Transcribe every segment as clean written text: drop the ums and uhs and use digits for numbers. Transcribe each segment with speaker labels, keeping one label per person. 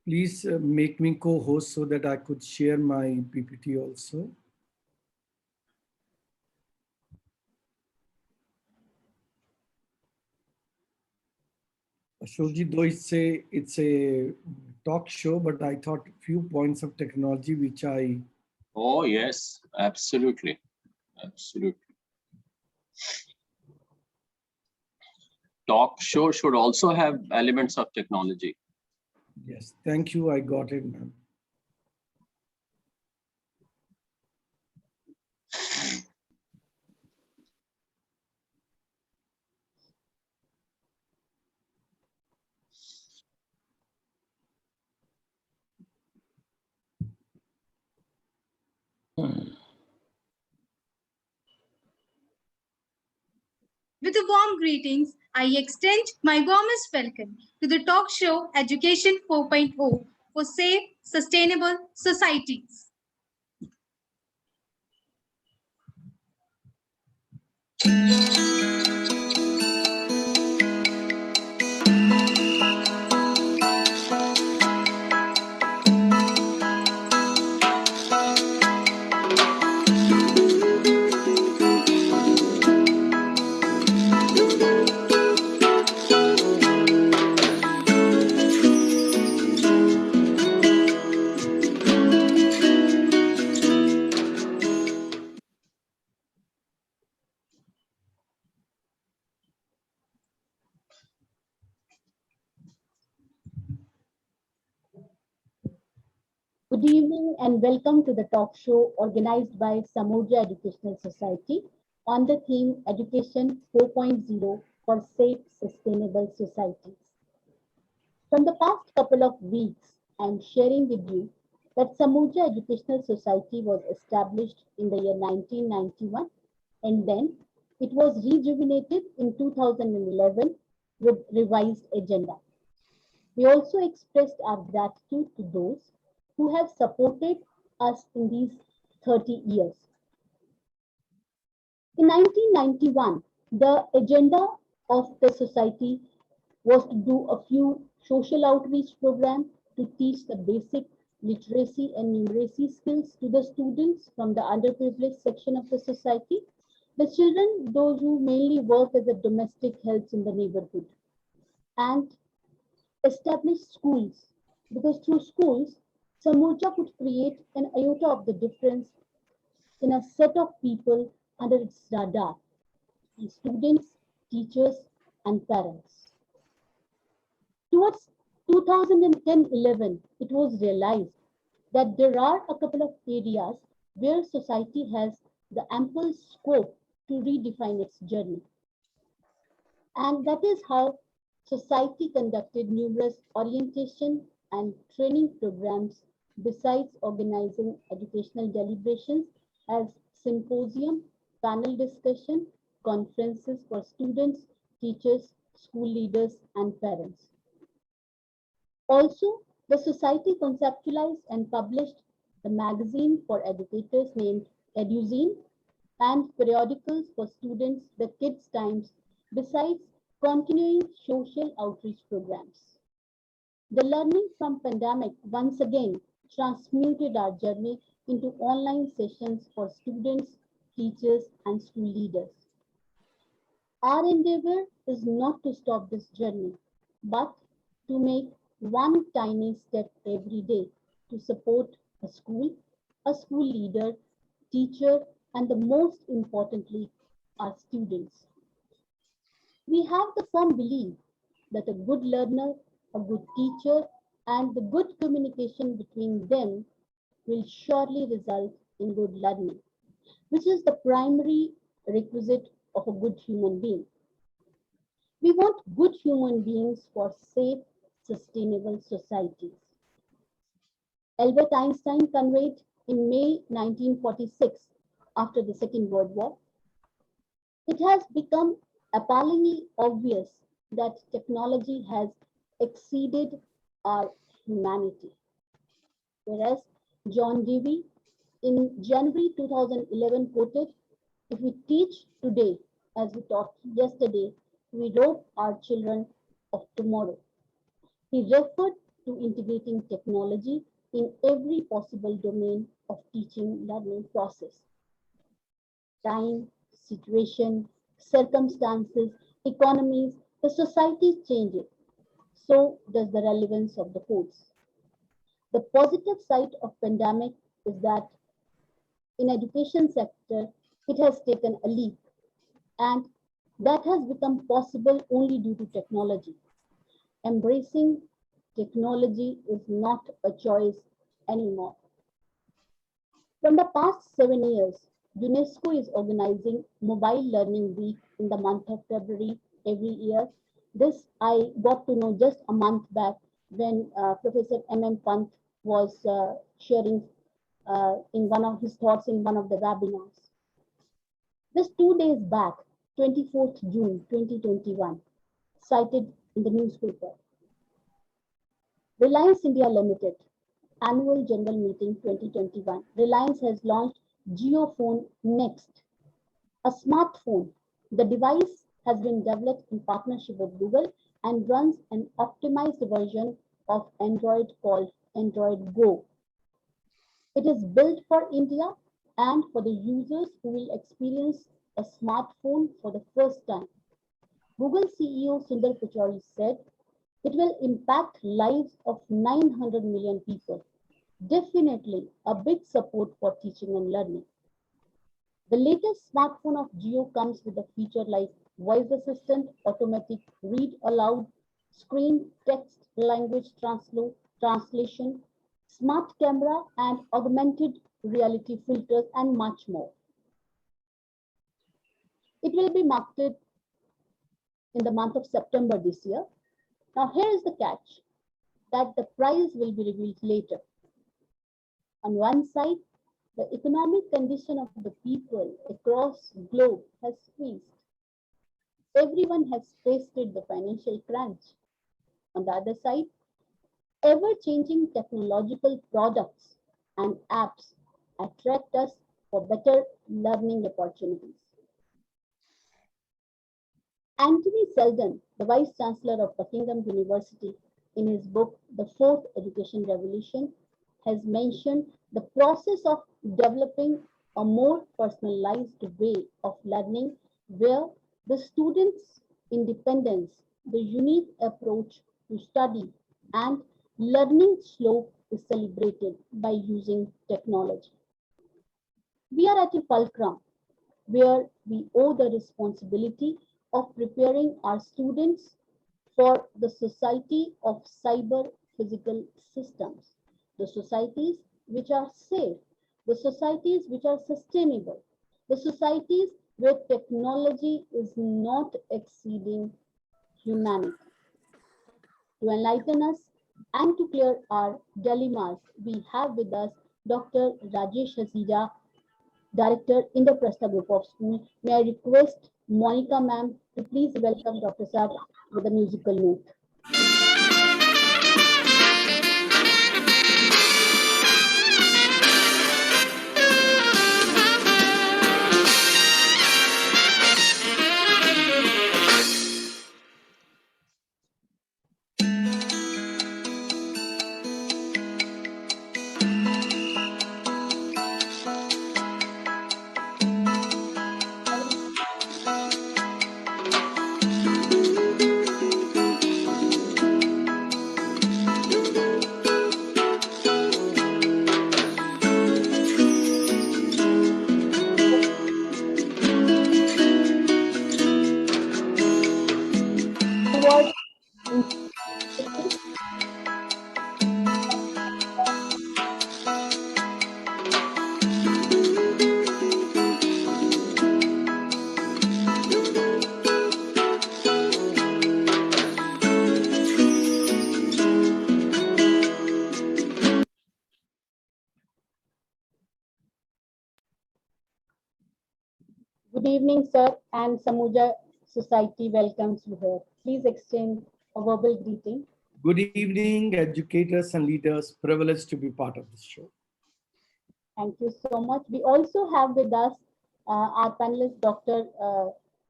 Speaker 1: Please make me co-host so that I could share my PPT also. Ashokji, though it's a talk show, but I thought a few points of technology which I...
Speaker 2: Oh, yes, absolutely. Absolutely. Talk show should also have elements of technology.
Speaker 1: Yes, thank you. I got it, ma'am.
Speaker 3: With a warm greetings, I extend my warmest welcome to the talk show Education 4.0 for safe, sustainable societies.
Speaker 4: Good evening and welcome to the talk show organized by Samurja Educational Society on the theme Education 4.0 for Safe, Sustainable Societies. From the past couple of weeks, I am sharing with you that Samurja Educational Society was established in the year 1991 and then it was rejuvenated in 2011 with revised agenda. We also expressed our gratitude to those who have supported us in these 30 years. In 1991, the agenda of the society was to do a few social outreach programs to teach the basic literacy and numeracy skills to the students from the underprivileged section of the society, the children, those who mainly work as a domestic helps in the neighborhood, and establish schools, because through schools, Samurja could create an iota of the difference in a set of people under its radar, students, teachers, and parents. Towards 2010-11, it was realized that there are a couple of areas where society has the ample scope to redefine its journey. And that is how society conducted numerous orientation and training programs besides organizing educational deliberations as symposium, panel discussion, conferences for students, teachers, school leaders, and parents. Also, the society conceptualized and published the magazine for educators named EduZine and periodicals for students, the Kids Times, besides continuing social outreach programs. The learning from pandemic once again transmuted our journey into online sessions for students, teachers, and school leaders. Our endeavor is not to stop this journey, but to make one tiny step every day to support a school leader, teacher, and the most importantly, our students. We have the firm belief that a good learner, a good teacher, and the good communication between them will surely result in good learning, which is the primary requisite of a good human being. We want good human beings for safe, sustainable societies. Albert Einstein conveyed in May 1946, after the Second World War, it has become appallingly obvious that technology has exceeded our humanity. Whereas John Dewey in January 2011 quoted, if we teach today as we taught yesterday, we rob our children of tomorrow. He referred to integrating technology in every possible domain of teaching learning process. Time, situation, circumstances, economies, the society changes. So does the relevance of the course. The positive side of pandemic is that in education sector, it has taken a leap, and that has become possible only due to technology. Embracing technology is not a choice anymore. From the past 7 years, UNESCO is organizing Mobile Learning Week in the month of February every year. This I got to know just a month back when Professor M.M. Pant was sharing in one of his thoughts in one of the webinars. Just 2 days back, 24th June 2021, cited in the newspaper, Reliance India Limited, Annual General Meeting 2021. Reliance has launched JioPhone Next, a smartphone. The device has been developed in partnership with Google and runs an optimized version of Android called Android Go. It is built for India and for the users who will experience a smartphone for the first time. Google CEO Sundar Pichai said, it will impact lives of 900 million people. Definitely a big support for teaching and learning. The latest smartphone of Jio comes with a feature like voice assistant, automatic read aloud, screen text language translation, smart camera, and augmented reality filters, and much more. It will be marketed in the month of September this year. Now, here is the catch, that the price will be revealed later. On one side, the economic condition of the people across the globe has squeezed. Everyone has tasted the financial crunch. On the other side, ever-changing technological products and apps attract us for better learning opportunities. Anthony Seldon, the Vice Chancellor of Buckingham University, in his book, The Fourth Education Revolution, has mentioned the process of developing a more personalized way of learning where the students' independence, the unique approach to study, and learning slope is celebrated by using technology. We are at a fulcrum where we owe the responsibility of preparing our students for the society of cyber physical systems, the societies which are safe, the societies which are sustainable, the societies where technology is not exceeding humanity. To enlighten us and to clear our dilemmas, we have with us Dr. Rajesh Hasija, Director, Indraprastha Group of Schools. May I request Monica ma'am to please welcome Dr. Saab with a musical note. Good evening, sir, and Samuja Society welcomes you here. Please exchange a verbal greeting.
Speaker 1: Good evening, educators and leaders. Privileged to be part of this show.
Speaker 4: Thank you so much. We also have with us our panelist, Dr.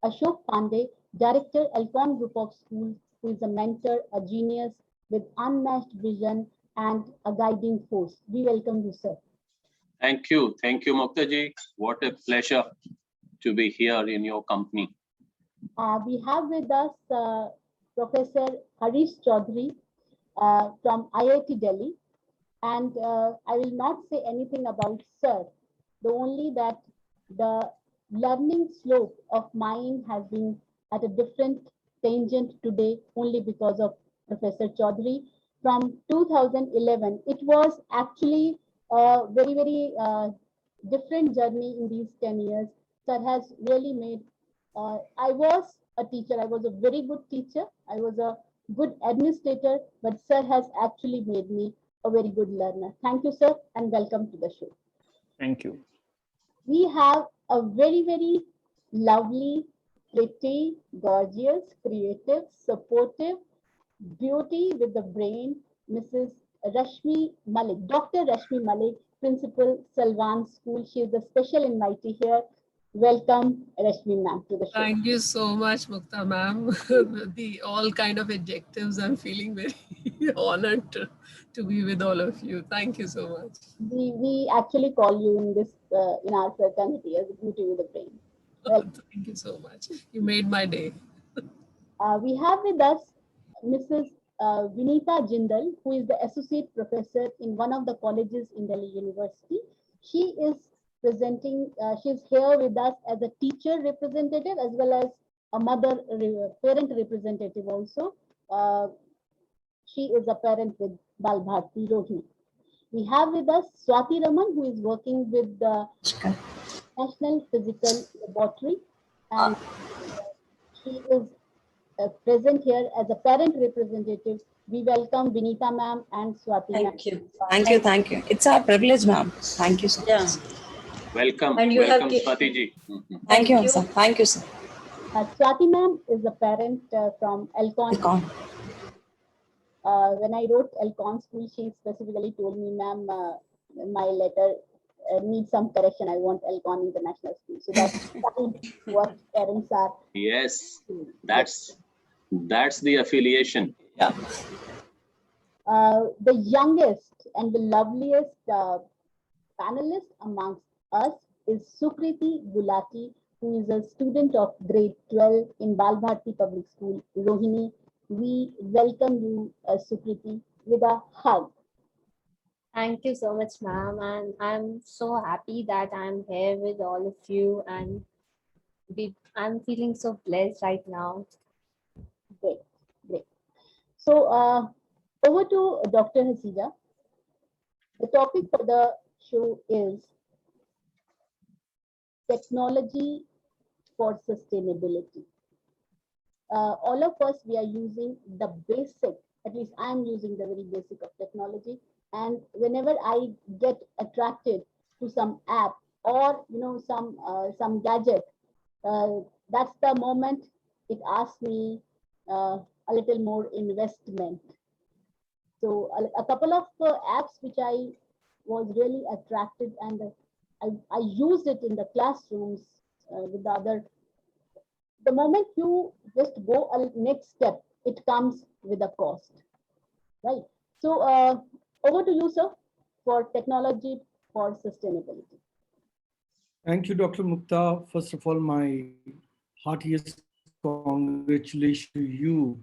Speaker 4: Ashok Pandey, Director, Alcon Group of Schools, who is a mentor, a genius, with unmatched vision and a guiding force. We welcome you, sir.
Speaker 2: Thank you. Thank you, Muktaji. What a pleasure to be here in your company.
Speaker 4: We have with us Professor Harish Chaudhary from IIT Delhi. And I will not say anything about sir, the only that the learning slope of mine has been at a different tangent today only because of Professor Chaudhary. From 2011, it was actually a very, very different journey in these 10 years that has really made, I was a teacher, I was a very good teacher, I was a good administrator, but sir has actually made me a very good learner. Thank you, sir, and welcome to the show.
Speaker 5: Thank you.
Speaker 4: We have a very, very lovely, pretty, gorgeous, creative, supportive, beauty with the brain, Mrs. Rashmi Malik, Dr. Rashmi Malik, Principal Salwan School. She is the special invitee here. Welcome, Rashmi ma'am, to the show.
Speaker 6: Thank you so much, Mukta ma'am. The all kind of adjectives, I'm feeling very honored to be with all of you. Thank you so much.
Speaker 4: We actually call you in this in our fraternity as beauty with the brain. Well,
Speaker 6: Thank you so much. You made my day.
Speaker 4: we have with us Mrs. Vinita Jindal, who is the associate professor in one of the colleges in Delhi University. She is presenting, she's here with us as a teacher representative as well as a parent representative also. She is a parent with Bal Bharti Rohini. We have with us Swati Raman, who is working with the National Physical Laboratory, and she is present here as a parent representative. We welcome Vinita ma'am and Swati ma'am.
Speaker 7: Thank you. Thank you. Thank you. It's our privilege, ma'am. Thank you so much. Yeah.
Speaker 2: Welcome.
Speaker 7: And you have
Speaker 2: Welcome,
Speaker 7: gi-
Speaker 2: Swati ji.
Speaker 7: Thank you, sir. Thank you, sir.
Speaker 4: Swati ma'am is a parent from Elcon.
Speaker 7: Welcome.
Speaker 4: When I wrote Elcon school, she specifically told me, ma'am, my letter needs some correction. I want Elcon International School. So that's what parents are.
Speaker 2: Yes, that's the affiliation.
Speaker 7: Yeah.
Speaker 4: The youngest and the loveliest panelist amongst us is Sukriti Gulati, who is a student of grade 12 in Bal Bharti Public School, Rohini. We welcome you, Sukriti, with a hug.
Speaker 8: Thank you so much, ma'am. And I'm so happy that I'm here with all of you. And I'm feeling so blessed right now.
Speaker 4: Great, great. So over to Dr. Hasija. The topic for the show is technology for sustainability. All of us, we are using the basic, at least I'm using the very basic of technology. And whenever I get attracted to some app or some gadget, that's the moment it asks me a little more investment. So a couple of apps which I was really attracted, and I used it in the classrooms with the other. The moment you just go a next step, it comes with a cost, right? So over to you, sir, for technology for sustainability.
Speaker 1: Thank you, Dr. Mukta. First of all, my heartiest congratulations to you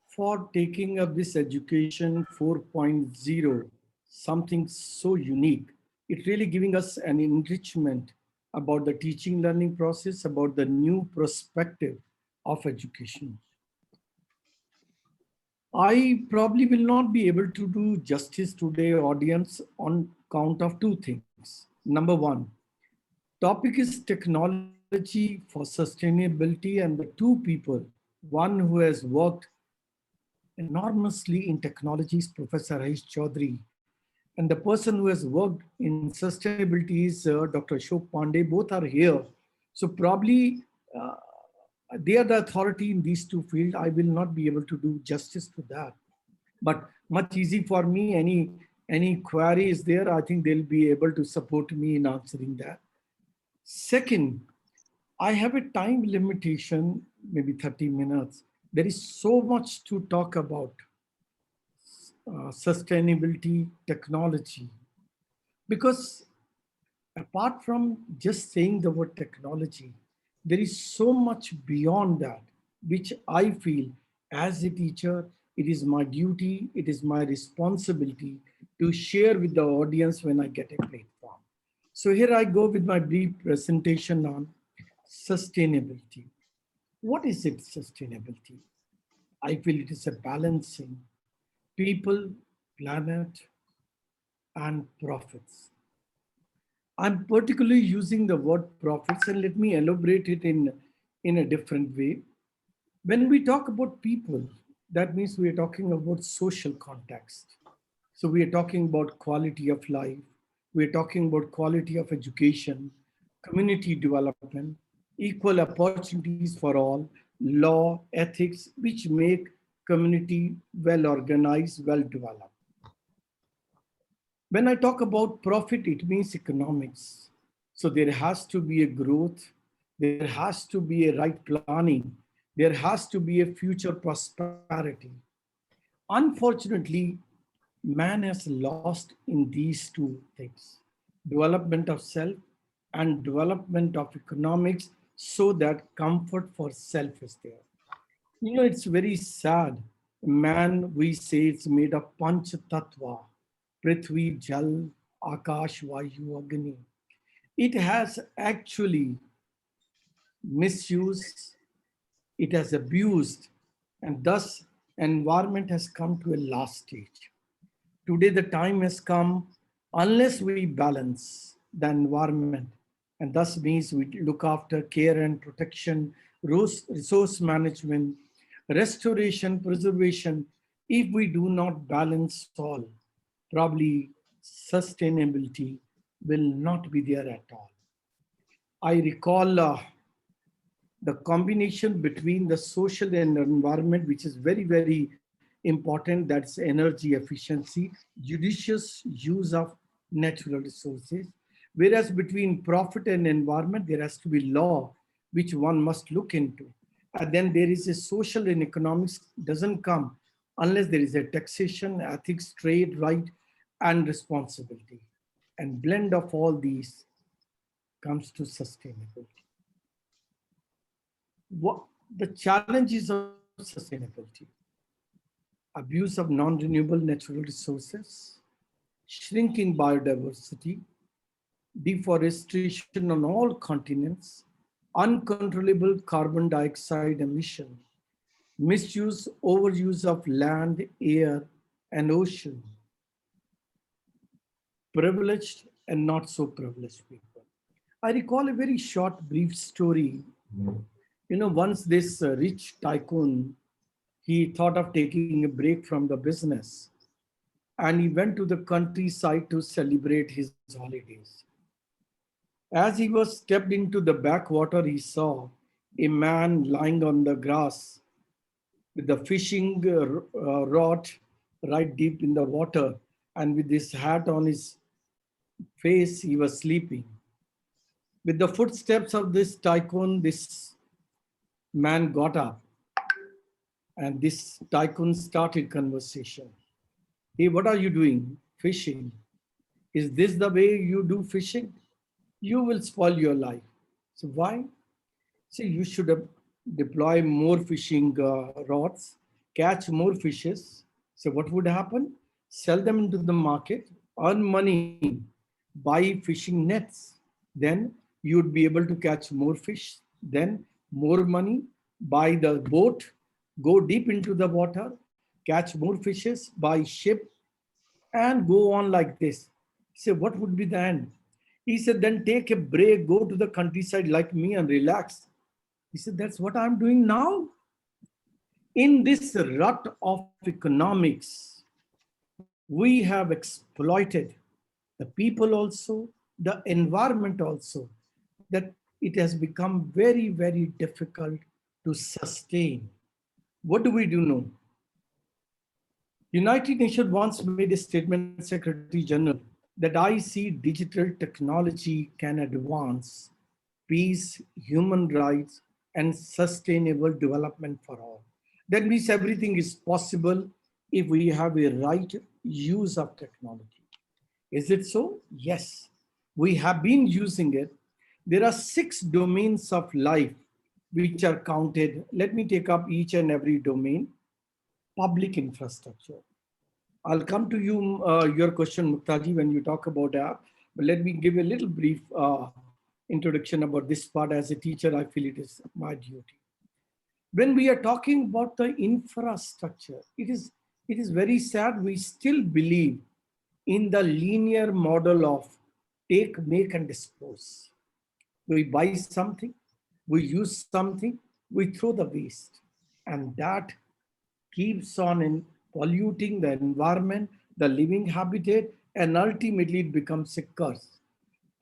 Speaker 1: for taking up this Education 4.0, something so unique. It really giving us an enrichment about the teaching learning process, about the new perspective of education. I probably will not be able to do justice to the audience on count of two things. Number one, topic is technology for sustainability, and the two people, one who has worked enormously in technology is Professor Harish Chaudhary, and the person who has worked in sustainability is Dr. Ashok Pandey. Both are here. So probably they are the authority in these two fields. I will not be able to do justice to that. But much easy for me, any query is there, I think they'll be able to support me in answering that. Second, I have a time limitation, maybe 30 minutes. There is so much to talk about. sustainability technology. Because apart from just saying the word technology, there is so much beyond that, which I feel as a teacher, it is my duty, it is my responsibility to share with the audience when I get a platform. So here I go with my brief presentation on sustainability. What is it, sustainability? I feel it is a balancing people, planet, and profits. I'm particularly using the word profits, and let me elaborate it in a different way. When we talk about people, that means we are talking about social context. So we are talking about quality of life, we are talking about quality of education, community development, equal opportunities for all, law, ethics, which make community well organized, well developed. When I talk about profit, it means economics. So there has to be a growth, there has to be a right planning, there has to be a future prosperity. Unfortunately, man has lost in these two things, development of self and development of economics, so that comfort for self is there. You know, it's very sad. Man, we say it's made of Panch Tattva, Prithvi, Jal, Akash, Vayu, Agni. It has actually misused, it has abused, and thus environment has come to a last stage. Today, the time has come, unless we balance the environment, and thus means we look after care and protection, resource management, restoration, preservation. If we do not balance all, probably sustainability will not be there at all. I recall the combination between the social and environment, which is very, very important, that's energy efficiency, judicious use of natural resources. Whereas between profit and environment, there has to be law, which one must look into. And then there is a social and economics doesn't come unless there is a taxation, ethics, trade, right, and responsibility. And blend of all these comes to sustainability. What the challenges of sustainability? Abuse of non-renewable natural resources, shrinking biodiversity, deforestation on all continents, uncontrollable carbon dioxide emission, misuse, overuse of land, air, and ocean, privileged and not so privileged people. I recall a very short, brief story. You know, once this rich tycoon, he thought of taking a break from the business and he went to the countryside to celebrate his holidays. As he was stepped into the backwater, he saw a man lying on the grass with the fishing rod right deep in the water, and with his hat on his face, he was sleeping. With the footsteps of this tycoon, this man got up and this tycoon started conversation. Hey, what are you doing? Fishing. Is this the way you do fishing? You will spoil your life. So why? See, you should deploy more fishing rods, catch more fishes. So what would happen? Sell them into the market, earn money, buy fishing nets. Then you would be able to catch more fish, then more money, buy the boat, go deep into the water, catch more fishes, buy ship, and go on like this. He said, what would be the end? He said, then take a break, go to the countryside like me and relax. He said, that's what I'm doing now. In this rut of economics, we have exploited the people also, the environment also, that it has become very, very difficult to sustain. What do we do now? United Nations once made a statement, Secretary General, that I see digital technology can advance peace, human rights, and sustainable development for all. That means everything is possible if we have a right use of technology. Is it so? Yes, we have been using it. There are 6 domains of life which are counted. Let me take up each and every domain. Public infrastructure. I'll come to you, your question, Muktaji, when you talk about app. But let me give a little brief introduction about this part. As a teacher, I feel it is my duty. When we are talking about the infrastructure, it is very sad. We still believe in the linear model of take, make, and dispose. We buy something, we use something, we throw the waste, and that keeps on in polluting the environment, the living habitat, and ultimately it becomes a curse.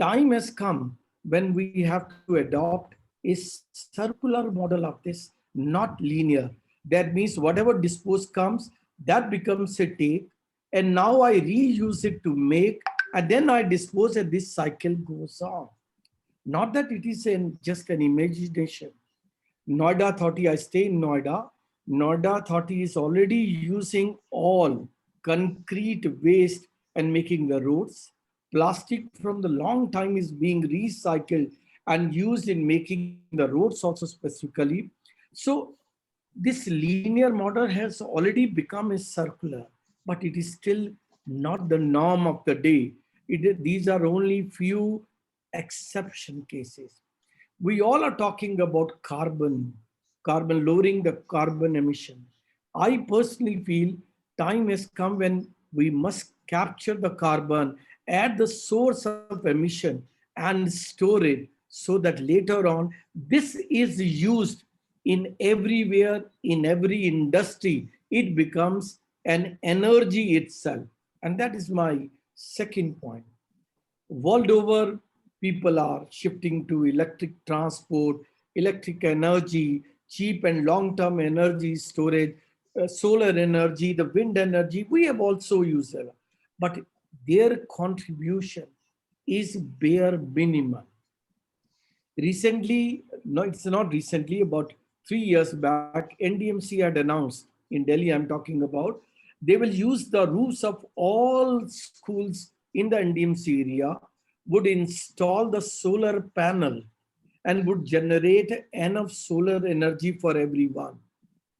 Speaker 1: Time has come when we have to adopt a circular model of this, not linear. That means whatever dispose comes, that becomes a take, and now I reuse it to make, and then I dispose, and this cycle goes on. Not that it is just an imagination. Noida Authority, I stay in Noida. Noida Authority is already using all concrete waste and making the roads. Plastic from the long time is being recycled and used in making the roads also specifically. So this linear model has already become a circular, but it is still not the norm of the day. These are only few exception cases. We all are talking about lowering the carbon emission. I personally feel time has come when we must capture the carbon at the source of emission and store it so that later on this is used in everywhere, in every industry. It becomes an energy itself. And that is my second point. World over, people are shifting to electric transport, electric energy, cheap and long-term energy storage, solar energy, the wind energy. We have also used it, but their contribution is bare minimum. Recently, no, it's not recently, about 3 years back, NDMC had announced in Delhi, I'm talking about, they will use the roofs of all schools in the NDMC area, would install the solar panel and would generate enough solar energy for everyone.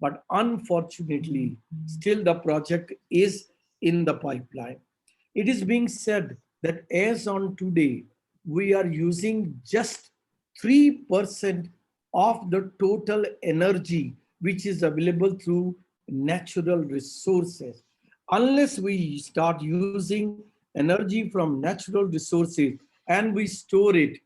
Speaker 1: But unfortunately, still the project is in the pipeline. It is being said that as on today, we are using just 3% of the total energy which is available through natural resources. Unless we start using energy from natural resources and we store it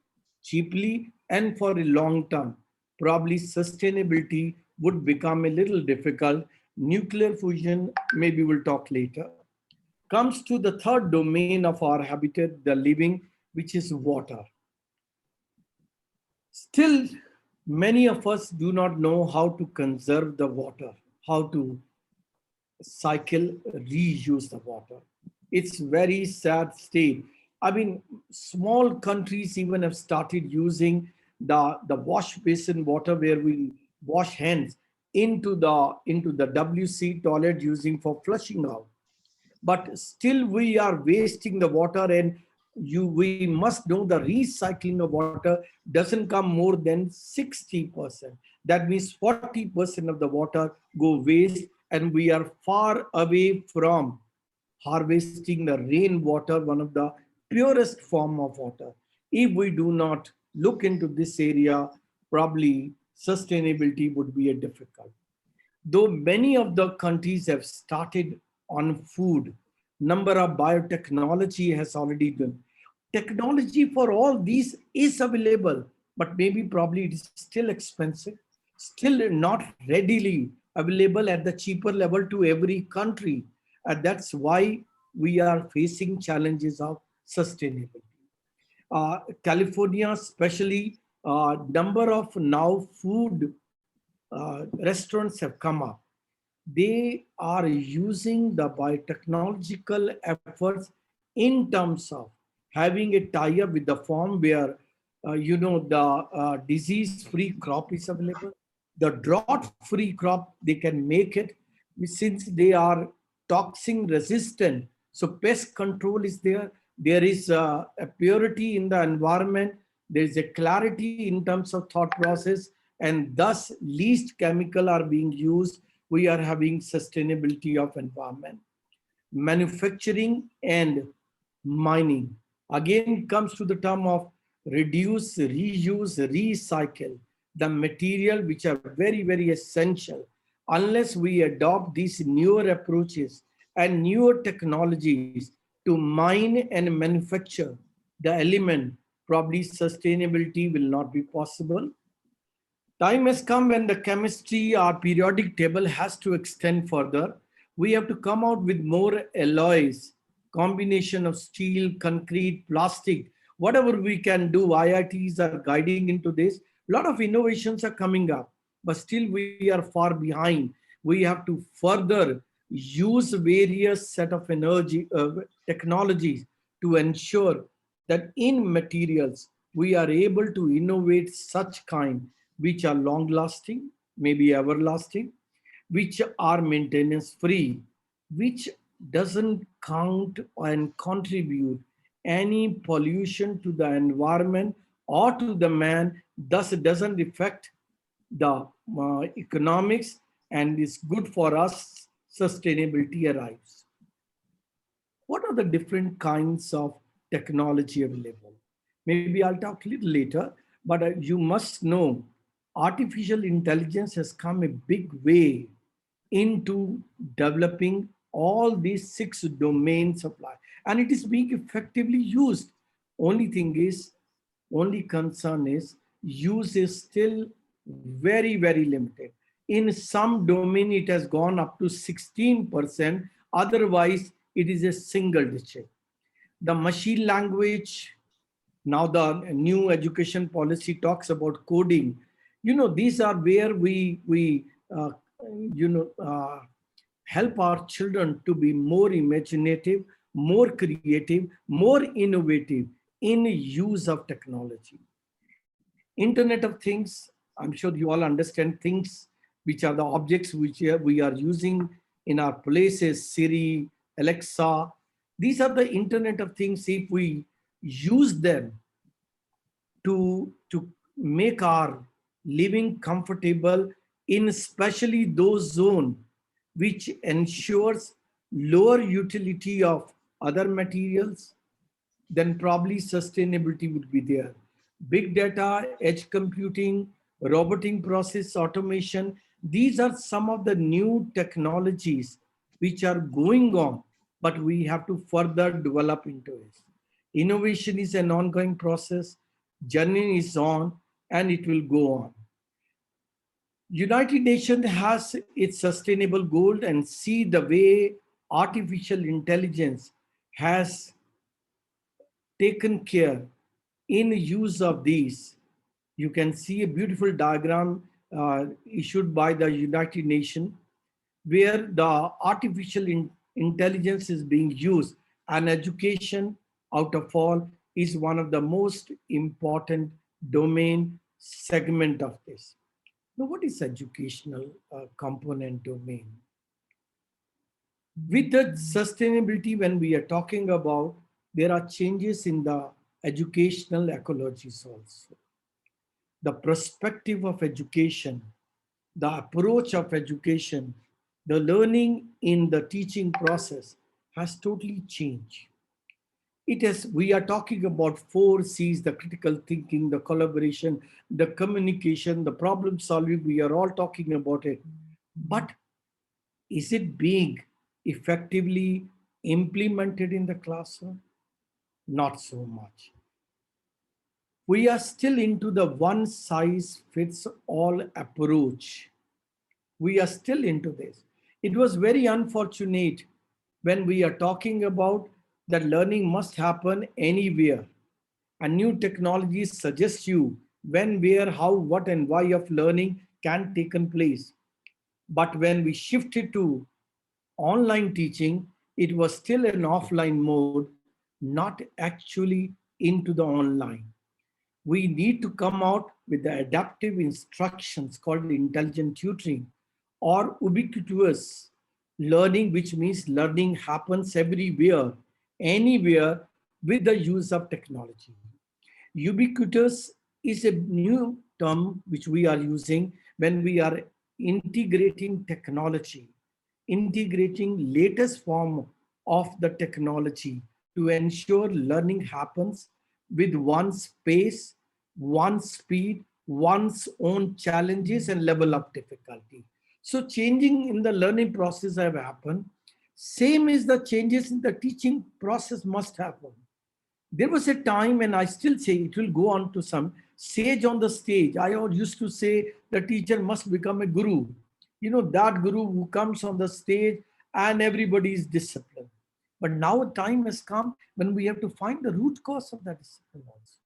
Speaker 1: cheaply and for a long term, probably sustainability would become a little difficult. Nuclear fusion, maybe we'll talk later, comes to the third domain of our habitat, the living, which is water. Still, many of us do not know how to conserve the water, how to cycle, reuse the water. It's very sad state. I mean, small countries even have started using the wash basin water where we wash hands into the WC toilet using for flushing out. But still we are wasting the water, and we must know the recycling of water doesn't come more than 60%. That means 40% of the water go waste, and we are far away from harvesting the rainwater, one of the purest form of water. If we do not look into this area, probably sustainability would be a difficult. Though many of the countries have started on food, number of biotechnology has already done. Technology for all these is available, but maybe probably it is still expensive, still not readily available at the cheaper level to every country. And that's why we are facing challenges of sustainability. California, especially, number of now food restaurants have come up. They are using the biotechnological efforts in terms of having a tie-up with the farm where, the disease-free crop is available. The drought-free crop, they can make it since they are toxin resistant. So pest control is there. There is a purity in the environment. There is a clarity in terms of thought process, and thus least chemical are being used. We are having sustainability of environment. Manufacturing and mining. Again comes to the term of reduce, reuse, recycle. The material which are very, very essential. Unless we adopt these newer approaches and newer technologies to mine and manufacture the element, probably sustainability will not be possible. Time has come when the chemistry or periodic table has to extend further. We have to come out with more alloys, combination of steel, concrete, plastic, whatever we can do. IITs are guiding into this. A lot of innovations are coming up, but still we are far behind. We have to further use various set of energy technologies to ensure that in materials we are able to innovate such kind which are long lasting, maybe everlasting, which are maintenance free, which doesn't count and contribute any pollution to the environment or to the man, thus it doesn't affect the economics, and is good for us. Sustainability arrives. What are the different kinds of technology available? Maybe I'll talk a little later, but you must know artificial intelligence has come a big way into developing all these 6 domains of life, and it is being effectively used. Only thing is, only concern is use is still very, very limited. In some domain, it has gone up to 16%. Otherwise, it is a single digit. The machine language, now the new education policy talks about coding. These are where we help our children to be more imaginative, more creative, more innovative in use of technology. Internet of Things, I'm sure you all understand things which are the objects which we are using in our places, Siri, Alexa. These are the Internet of Things. If we use them to make our living comfortable in especially those zones which ensures lower utility of other materials, then probably sustainability would be there. Big data, edge computing, robotic process automation, these are some of the new technologies which are going on, but we have to further develop into it. Innovation is an ongoing process, journey is on, and it will go on. United Nations has its sustainable goal, and see the way artificial intelligence has taken care in use of these. You can see a beautiful diagram issued by the United Nations where the artificial intelligence is being used, and education out of all is one of the most important domain segment of this. Now, what is educational component domain? With the sustainability, when we are talking about, there are changes in the educational ecologies also. The perspective of education, the approach of education, the learning in the teaching process has totally changed. We are talking about 4 C's, the critical thinking, the collaboration, the communication, the problem solving, we are all talking about it. But is it being effectively implemented in the classroom? Not so much. We are still into the one size fits all approach. We are still into this. It was very unfortunate when we are talking about that learning must happen anywhere. And new technologies suggest you when, where, how, what, and why of learning can take place. But when we shifted to online teaching, it was still an offline mode, not actually into the online. We need to come out with the adaptive instructions called intelligent tutoring or ubiquitous Learning, which means learning happens everywhere, anywhere with the use of technology. Ubiquitous is a new term which we are using when we are integrating technology, integrating latest form of the technology to ensure learning happens with one's pace, one's speed, one's own challenges and level of difficulty. So changing in the learning process have happened. Same is the changes in the teaching process must happen. There was a time, and I still say it will go on to some sage on the stage. I used to say the teacher must become a guru. You know, that guru who comes on the stage and everybody is disciplined. But now a time has come when we have to find the root cause of that discipline also.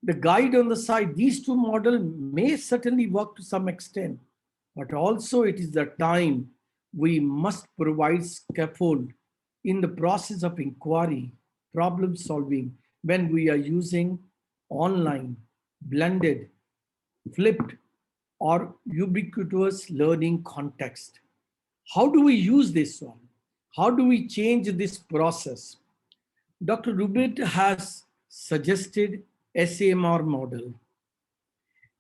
Speaker 1: The guide on the side, these two models may certainly work to some extent, but also it is the time we must provide scaffold in the process of inquiry, problem solving, when we are using online, blended, flipped, or ubiquitous learning context. How do we use this one? How do we change this process? Dr. Rubin has suggested SAMR model.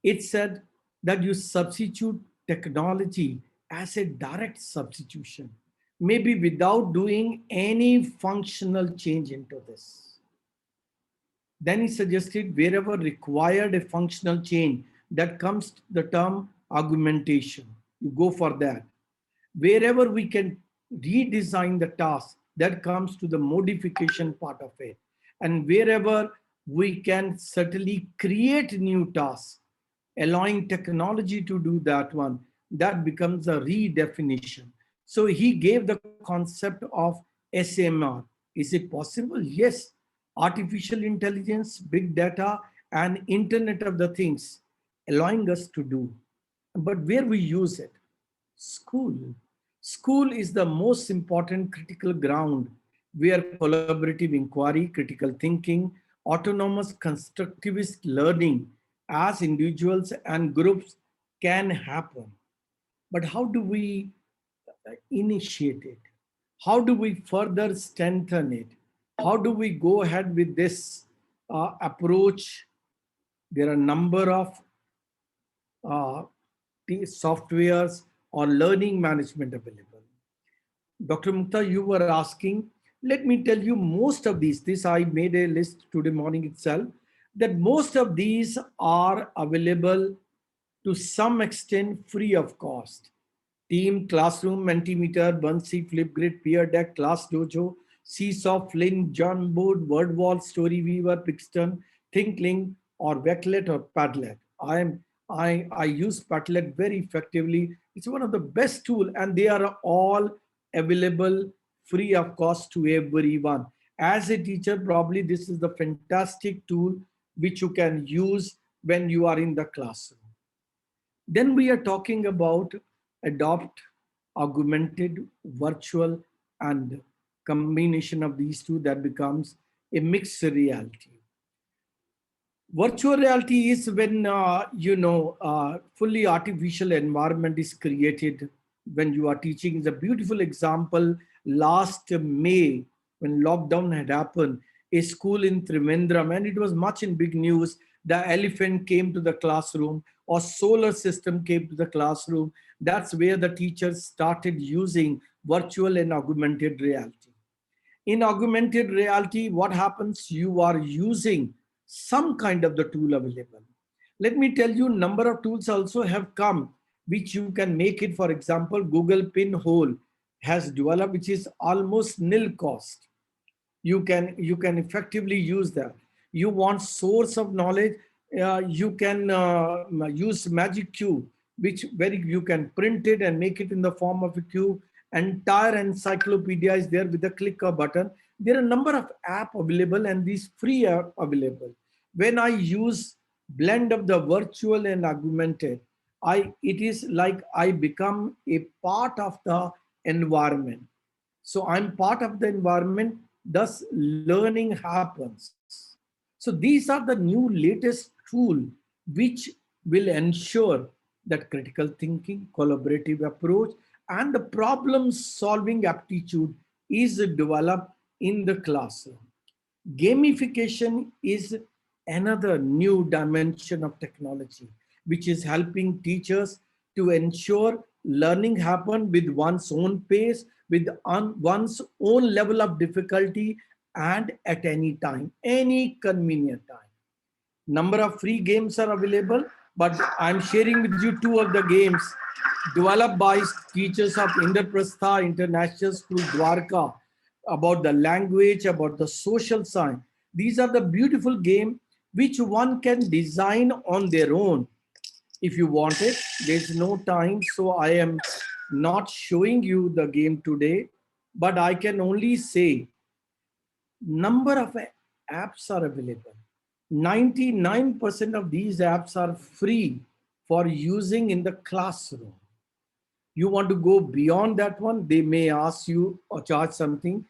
Speaker 1: It said that you substitute technology as a direct substitution, maybe without doing any functional change into this. Then he suggested wherever required a functional change, that comes the term augmentation. You go for that. Wherever we can redesign the task, that comes to the modification part of it. And wherever we can certainly create new tasks, allowing technology to do that one, that becomes a redefinition. So he gave the concept of SMR. Is it possible? Yes. Artificial intelligence, big data, and Internet of the Things, allowing us to do. But where we use it? School. School is the most important critical ground where collaborative inquiry, critical thinking, autonomous constructivist learning as individuals and groups can happen. But how do we initiate it? How do we further strengthen it? How do we go ahead with this approach? There are a number of softwares or learning management available. Dr. Mukta, you were asking, let me tell you most of these, this I made a list today morning itself, that most of these are available to some extent free of cost. Team, Classroom, Mentimeter, Buncee, Flipgrid, Peer Deck, Class Dojo, Seesaw, Flink, Jamboard, WordWall, Storyweaver, Pixton, ThinkLink, or Wakelet or Padlet. I use Padlet very effectively. It's one of the best tools, and they are all available free of cost to everyone. As a teacher, probably this is the fantastic tool which you can use when you are in the classroom. Then we are talking about adopt, augmented, virtual, and combination of these two that becomes a mixed reality. Virtual reality is when, fully artificial environment is created when you are teaching. Is a beautiful example. Last May, when lockdown had happened, a school in Trivandrum, and it was much in big news, the elephant came to the classroom or solar system came to the classroom. That's where the teachers started using virtual and augmented reality. In augmented reality, what happens? You are using some kind of the tool available. Let me tell you, number of tools also have come, which you can make it. For example, Google Pinhole has developed, which is almost nil cost. You can effectively use that. You want source of knowledge, you can use Magic Cube, which you can print it and make it in the form of a cube. Entire encyclopedia is there with a click of button. There are a number of apps available, and these free are available. When I use blend of the virtual and augmented, it is like I become a part of the environment. So I'm part of the environment, thus learning happens. So these are the new latest tool which will ensure that critical thinking, collaborative approach, and the problem solving aptitude is developed in the classroom. Gamification is another new dimension of technology, which is helping teachers to ensure learning happen with one's own pace, with one's own level of difficulty, and at any time, any convenient time. Number of free games are available, but I'm sharing with you two of the games developed by teachers of Indraprastha International School, Dwarka, about the language, about the social science. These are the beautiful game which one can design on their own. If you want it, there's no time, so I am not showing you the game today, but I can only say number of apps are available. 99% of these apps are free for using in the classroom. You want to go beyond that one, they may ask you or charge something.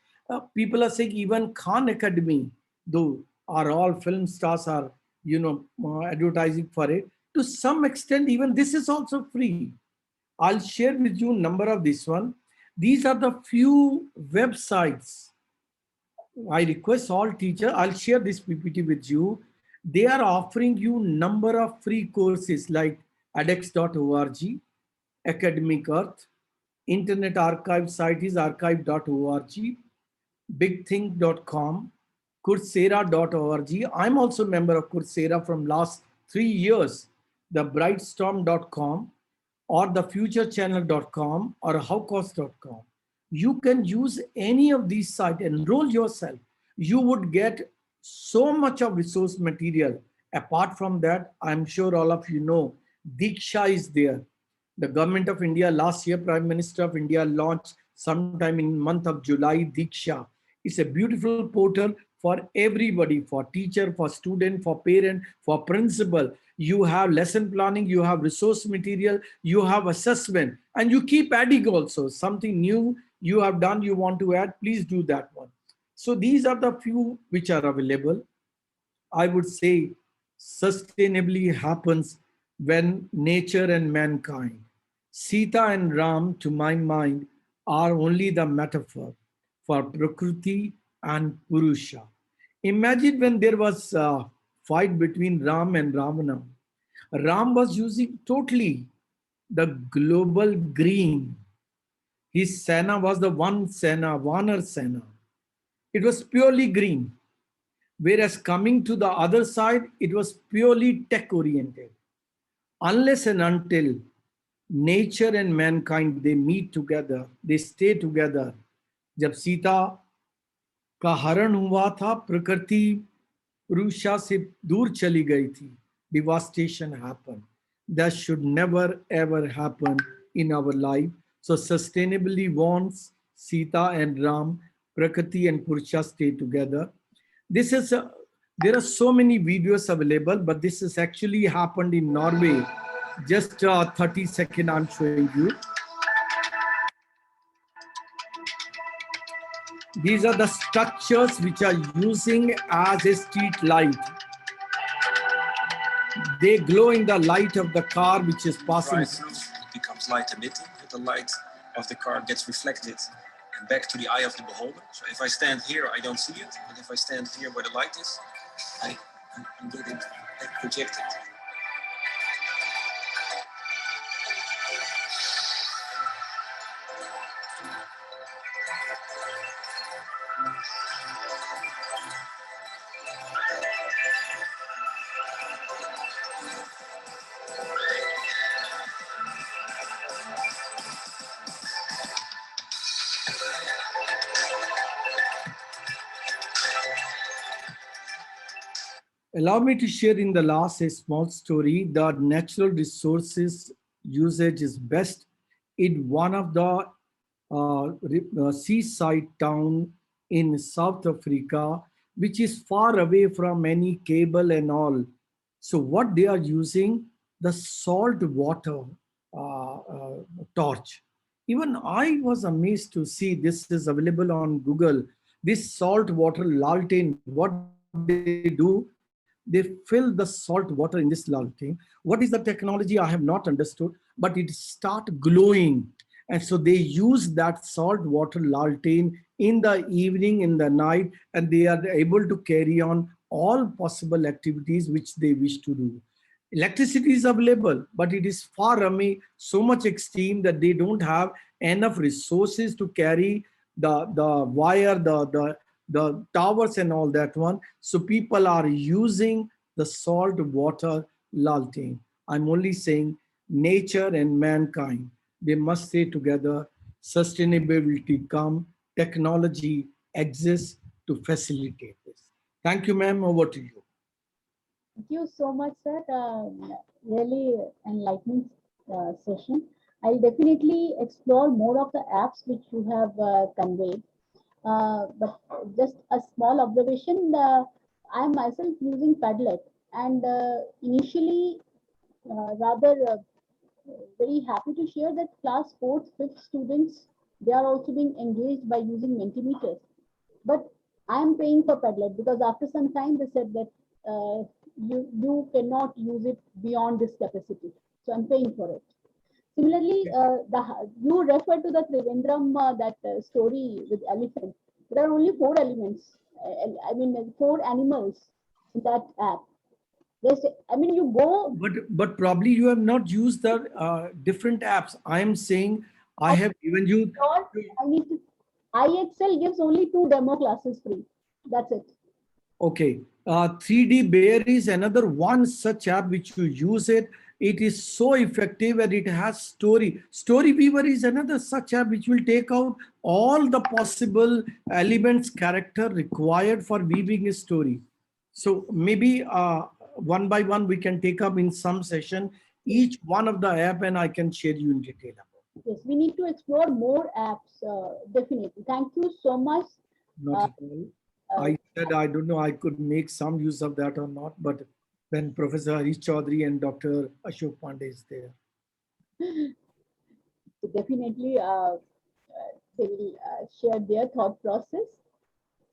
Speaker 1: People are saying even Khan Academy, though are all film stars are, advertising for it. To some extent, even this is also free. I'll share with you number of this one. These are the few websites. I request all teachers, I'll share this PPT with you. They are offering you number of free courses like edX.org, Academic Earth, Internet Archive site is archive.org, bigthink.com, coursera.org. I'm also a member of Coursera from last 3 years, the brightstorm.com or the futurechannel.com or howcost.com. You can use any of these sites, enroll yourself. You would get so much of resource material. Apart from that, I'm sure all of you know, Diksha is there. The government of India, last year, Prime Minister of India launched sometime in month of July, Diksha. It's a beautiful portal for everybody, for teacher, for student, for parent, for principal. You have lesson planning, you have resource material, you have assessment, and you keep adding also something new you have done, you want to add, please do that one. So these are the few which are available. I would say sustainably happens when nature and mankind. Sita and Ram, to my mind, are only the metaphor for Prakriti and Purusha. Imagine when there was a fight between Ram and Ravana. Ram was using totally the global green. His Sena was the one Sena, Vanar Sena. It was purely green. Whereas coming to the other side, it was purely tech oriented. Unless and until nature and mankind, they meet together, they stay together. जब सीता का हरण हुआ था, प्रकृति पुरुषा से दूर चली गई थी, devastation happened. That should never ever happen in our life. So sustainably wants Sita and Ram, Prakriti and Purusha stay together. This is there are so many videos available, but this has actually happened in Norway. Just 30 seconds I'm showing you. These are the structures which are using as a street light. They glow in the light of the car which is passing.
Speaker 5: Right through, it becomes light emitting, and the light of the car gets reflected and back to the eye of the beholder. So if I stand here, I don't see it, but if I stand here where the light is, I'm getting projected.
Speaker 1: Allow me to share in the last a small story. The natural resources usage is best in one of the seaside town in South Africa, which is far away from any cable and all. So what they are using, the salt water torch. Even I was amazed to see this is available on Google. This salt water lantern, what they do, they fill the salt water in this lantern. What is the technology? I have not understood, but it start glowing. And so they use that salt water latrine in the evening, in the night, and they are able to carry on all possible activities which they wish to do. Electricity is available, but it is far away, so much extreme that they don't have enough resources to carry the wire, the towers and all that one. So people are using the salt water latrine. I'm only saying nature and mankind, they must stay together. Sustainability come, technology exists to facilitate this. Thank you, ma'am. Over to you.
Speaker 4: Thank you so much, sir. Really enlightening session. I'll definitely explore more of the apps which you have conveyed. But just a small observation, I'm myself using Padlet, and initially rather very happy to share that class 4th, 5th students, they are also being engaged by using Mentimeters. But I'm paying for Padlet because after some time they said that you cannot use it beyond this capacity. So I'm paying for it. Similarly, you refer to the Trivandrum, that story with elephant. There are only 4 elements. I mean, 4 animals in that app. I mean, you go.
Speaker 1: But probably you have not used the different apps. I am saying I have given you.
Speaker 4: I need to. IXL gives only 2 demo classes free. That's it.
Speaker 1: Okay. 3D Bear is another one such app which you use it. It is so effective and it has story. Story Weaver is another such app which will take out all the possible elements, character required for weaving a story. So maybe one by one we can take up in some session each one of the app and I can share you in detail about.
Speaker 4: Yes, we need to explore more apps, definitely. Thank you so much.
Speaker 1: Not at all. I said I don't know I could make some use of that or not, but when Professor Harish Chaudhary and Dr. Ashok Pandey is there.
Speaker 4: So definitely they will share their thought process.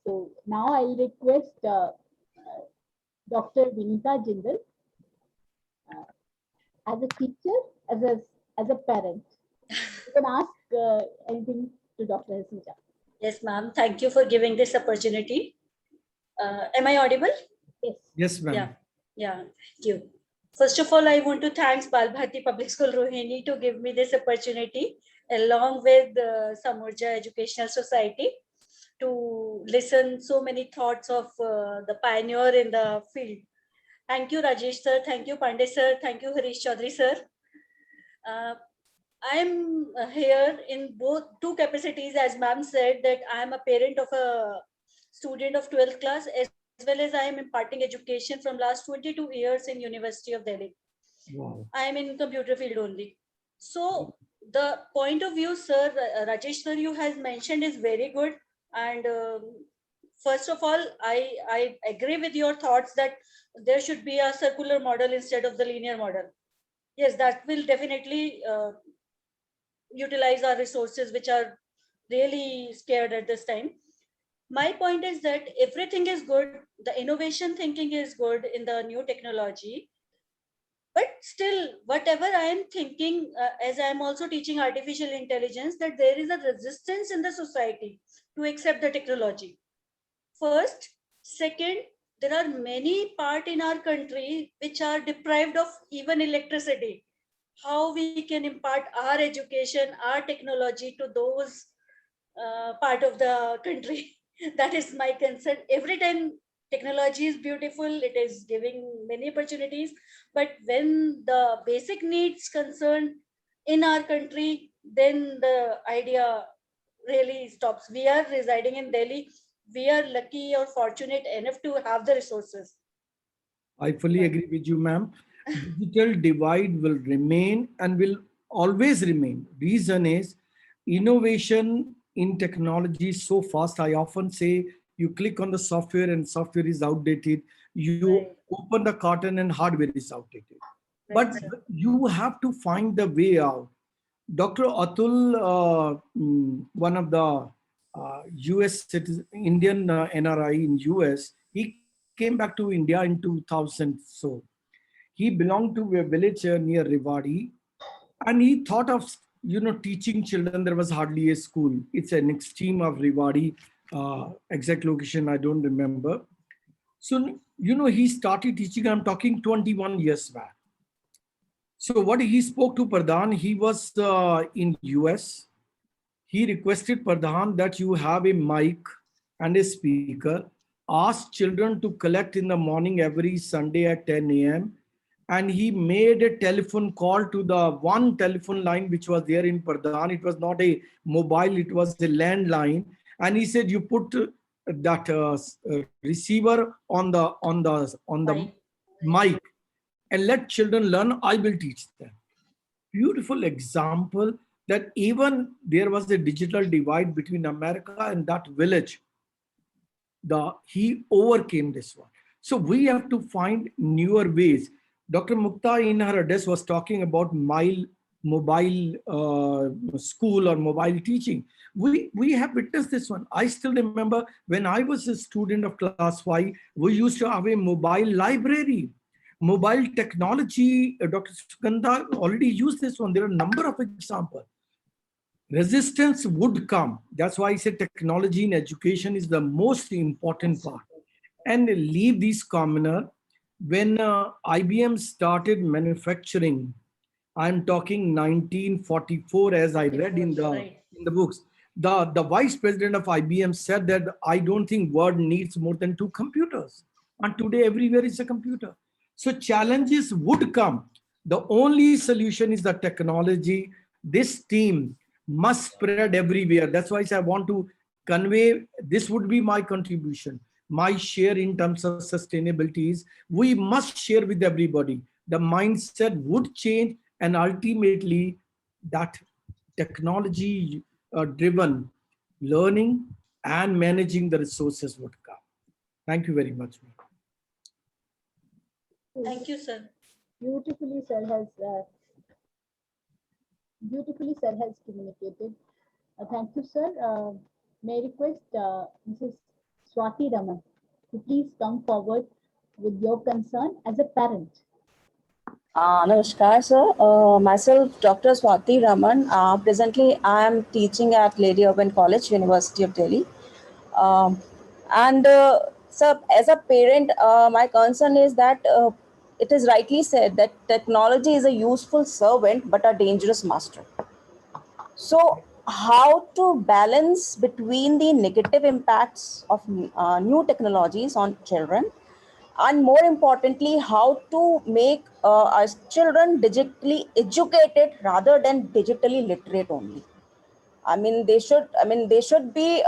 Speaker 4: So now I'll request Dr. Vinita Jindal, as a teacher, as a parent. You can ask anything to Dr. Hasija.
Speaker 9: Yes, ma'am. Thank you for giving this opportunity. Am I audible?
Speaker 4: Yes.
Speaker 1: Yes, ma'am.
Speaker 9: Yeah, thank you. First of all, I want to thank Bal Bharti Public School Rohini to give me this opportunity, along with Samurja Educational Society, to listen so many thoughts of the pioneer in the field. Thank you, Rajesh sir. Thank you, Pandey sir. Thank you, Harish Chaudhary sir. I'm here in both 2 capacities, as ma'am said, that I am a parent of a student of 12th class, as well as I am imparting education from last 22 years in University of Delhi.
Speaker 1: Wow.
Speaker 9: I am in computer field only. So the point of view, sir, Rajesh sir, you has mentioned is very good. And first of all, I agree with your thoughts that there should be a circular model instead of the linear model. Yes, that will definitely utilize our resources, which are really scared at this time. My point is that everything is good. The innovation thinking is good in the new technology. But still, whatever I am thinking, as I am also teaching artificial intelligence, that there is a resistance in the society to accept the technology. First. Second, there are many parts in our country which are deprived of even electricity. How we can impart our education, our technology to those part of the country. That is my concern. Every time technology is beautiful, it is giving many opportunities, but when the basic needs concerned in our country, then the idea really stops. We are residing in Delhi. We are lucky or fortunate enough to have the resources.
Speaker 1: I fully agree with you, ma'am. Digital divide will remain and will always remain. Reason is innovation in technology is so fast. I often say you click on the software and software is outdated. You open the carton and hardware is outdated. But you have to find the way out. Dr. Atul, one of the US citizen, Indian NRI in US, he came back to India in 2000. So he belonged to a village near Rewari, and he thought of teaching children, there was hardly a school. It's an extreme of Rewari, exact location I don't remember. So, he started teaching, I'm talking 21 years back. So what he spoke to Pradhan, he was in US. He requested Pradhan that you have a mic and a speaker. Ask children to collect in the morning every Sunday at 10 a.m. And he made a telephone call to the one telephone line which was there in Pradhan. It was not a mobile, it was a landline. And he said, you put that receiver on the mic and let children learn. I will teach them. Beautiful example that even there was a digital divide between America and that village. He overcame this one. So we have to find newer ways. Dr. Mukta in her address was talking about mobile school or mobile teaching. We have witnessed this one. I still remember when I was a student of class 5, we used to have a mobile library. Mobile technology, Dr. Sugandha already used this one. There are a number of examples. Resistance would come. That's why I said technology in education is the most important part. And leave these commoner. When IBM started manufacturing, I'm talking 1944, as I read in the books. The vice president of IBM said that I don't think world needs more than 2 computers. And today everywhere is a computer. So challenges would come. The only solution is the technology. This team must spread everywhere. That's why I want to convey, this would be my contribution. My share in terms of sustainability is we must share with everybody. The mindset would change, and ultimately that technology driven learning and managing the resources would come. Thank you very much.
Speaker 9: Thank you, sir.
Speaker 4: Beautifully, sir has communicated. Thank you, sir. May I request Mrs. Swati Raman to please come forward with your concern as a parent.
Speaker 7: Namaskar, sir. Myself, Dr. Swati Raman. Presently, I am teaching at Lady Urban College, University of Delhi. Sir, as a parent, my concern is that it is rightly said that technology is a useful servant but a dangerous master. So, how to balance between the negative impacts of new technologies on children, and more importantly, how to make our children digitally educated rather than digitally literate only. They should be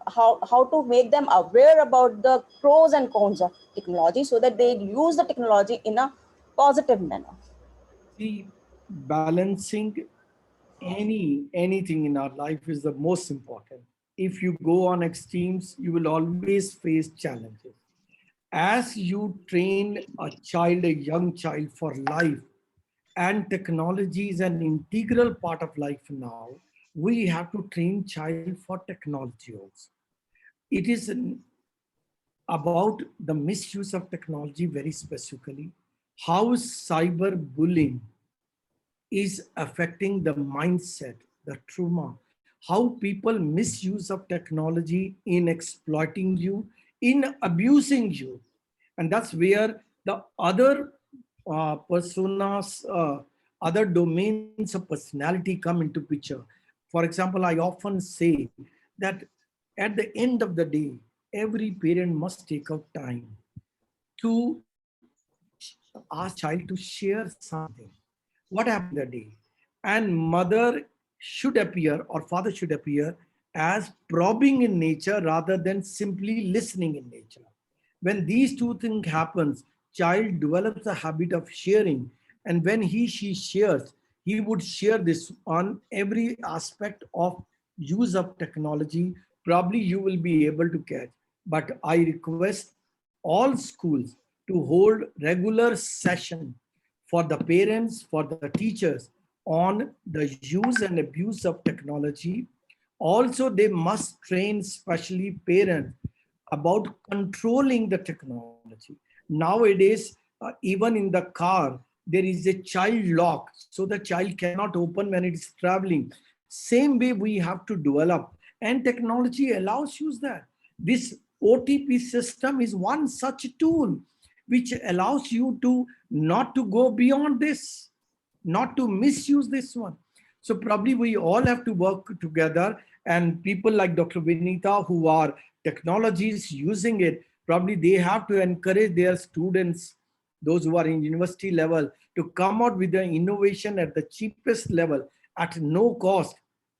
Speaker 7: how to make them aware about the pros and cons of technology so that they use the technology in a positive manner.
Speaker 1: See, balancing anything in our life is the most important. If you go on extremes, you will always face challenges. As you train a child, a young child for life, and technology is an integral part of life now, we have to train child for technology also. It is about the misuse of technology very specifically, how cyberbullying is affecting the mindset, the trauma, how people misuse of technology in exploiting you, in abusing you. And that's where the other personas, other domains of personality come into picture. For example, I often say that at the end of the day, every parent must take out time to ask child to share something. What happened that day? And mother should appear or father should appear as probing in nature rather than simply listening in nature. When these two things happens, child develops a habit of sharing. And when she shares, he would share this on every aspect of use of technology. Probably you will be able to catch. But I request all schools to hold regular session for the parents, for the teachers on the use and abuse of technology. Also, they must train especially parents about controlling the technology. Nowadays, even in the car, there is a child lock, so the child cannot open when it is traveling. Same way we have to develop, and technology allows you that. This OTP system is one such tool which allows you to not to go beyond this, not to misuse this one. So probably we all have to work together, and people like Dr. Vinita who are technologies using it, probably they have to encourage their students, those who are in university level, to come out with the innovation at the cheapest level at no cost,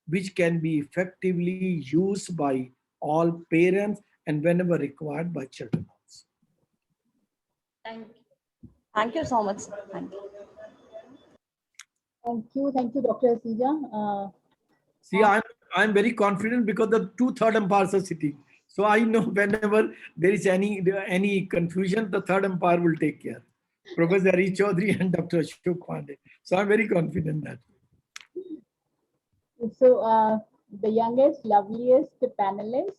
Speaker 1: which can be effectively used by all parents and whenever required by children also.
Speaker 9: Thank you.
Speaker 7: Thank you so much. Sir. Thank you.
Speaker 4: Thank you, Dr. Asija.
Speaker 1: See, I'm very confident because the 2/3 umpires are sitting. So I know whenever there is any confusion, the third umpire will take care. Professor Hari Chaudhary and Dr. Ashok Pandey. So I'm very confident that.
Speaker 4: So the youngest, loveliest panelist,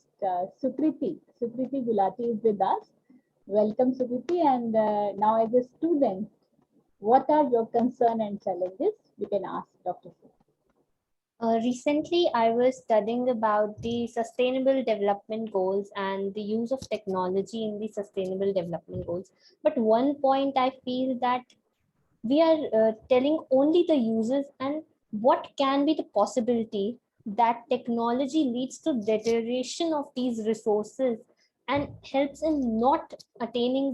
Speaker 4: Sukriti Gulati is with us. Welcome, Sukriti. And now as a student, what are your concerns and challenges? You can ask Dr.
Speaker 8: Recently, I was studying about the Sustainable Development Goals and the use of technology in the Sustainable Development Goals. But one point I feel that we are telling only the users, and what can be the possibility that technology leads to deterioration of these resources and helps in not attaining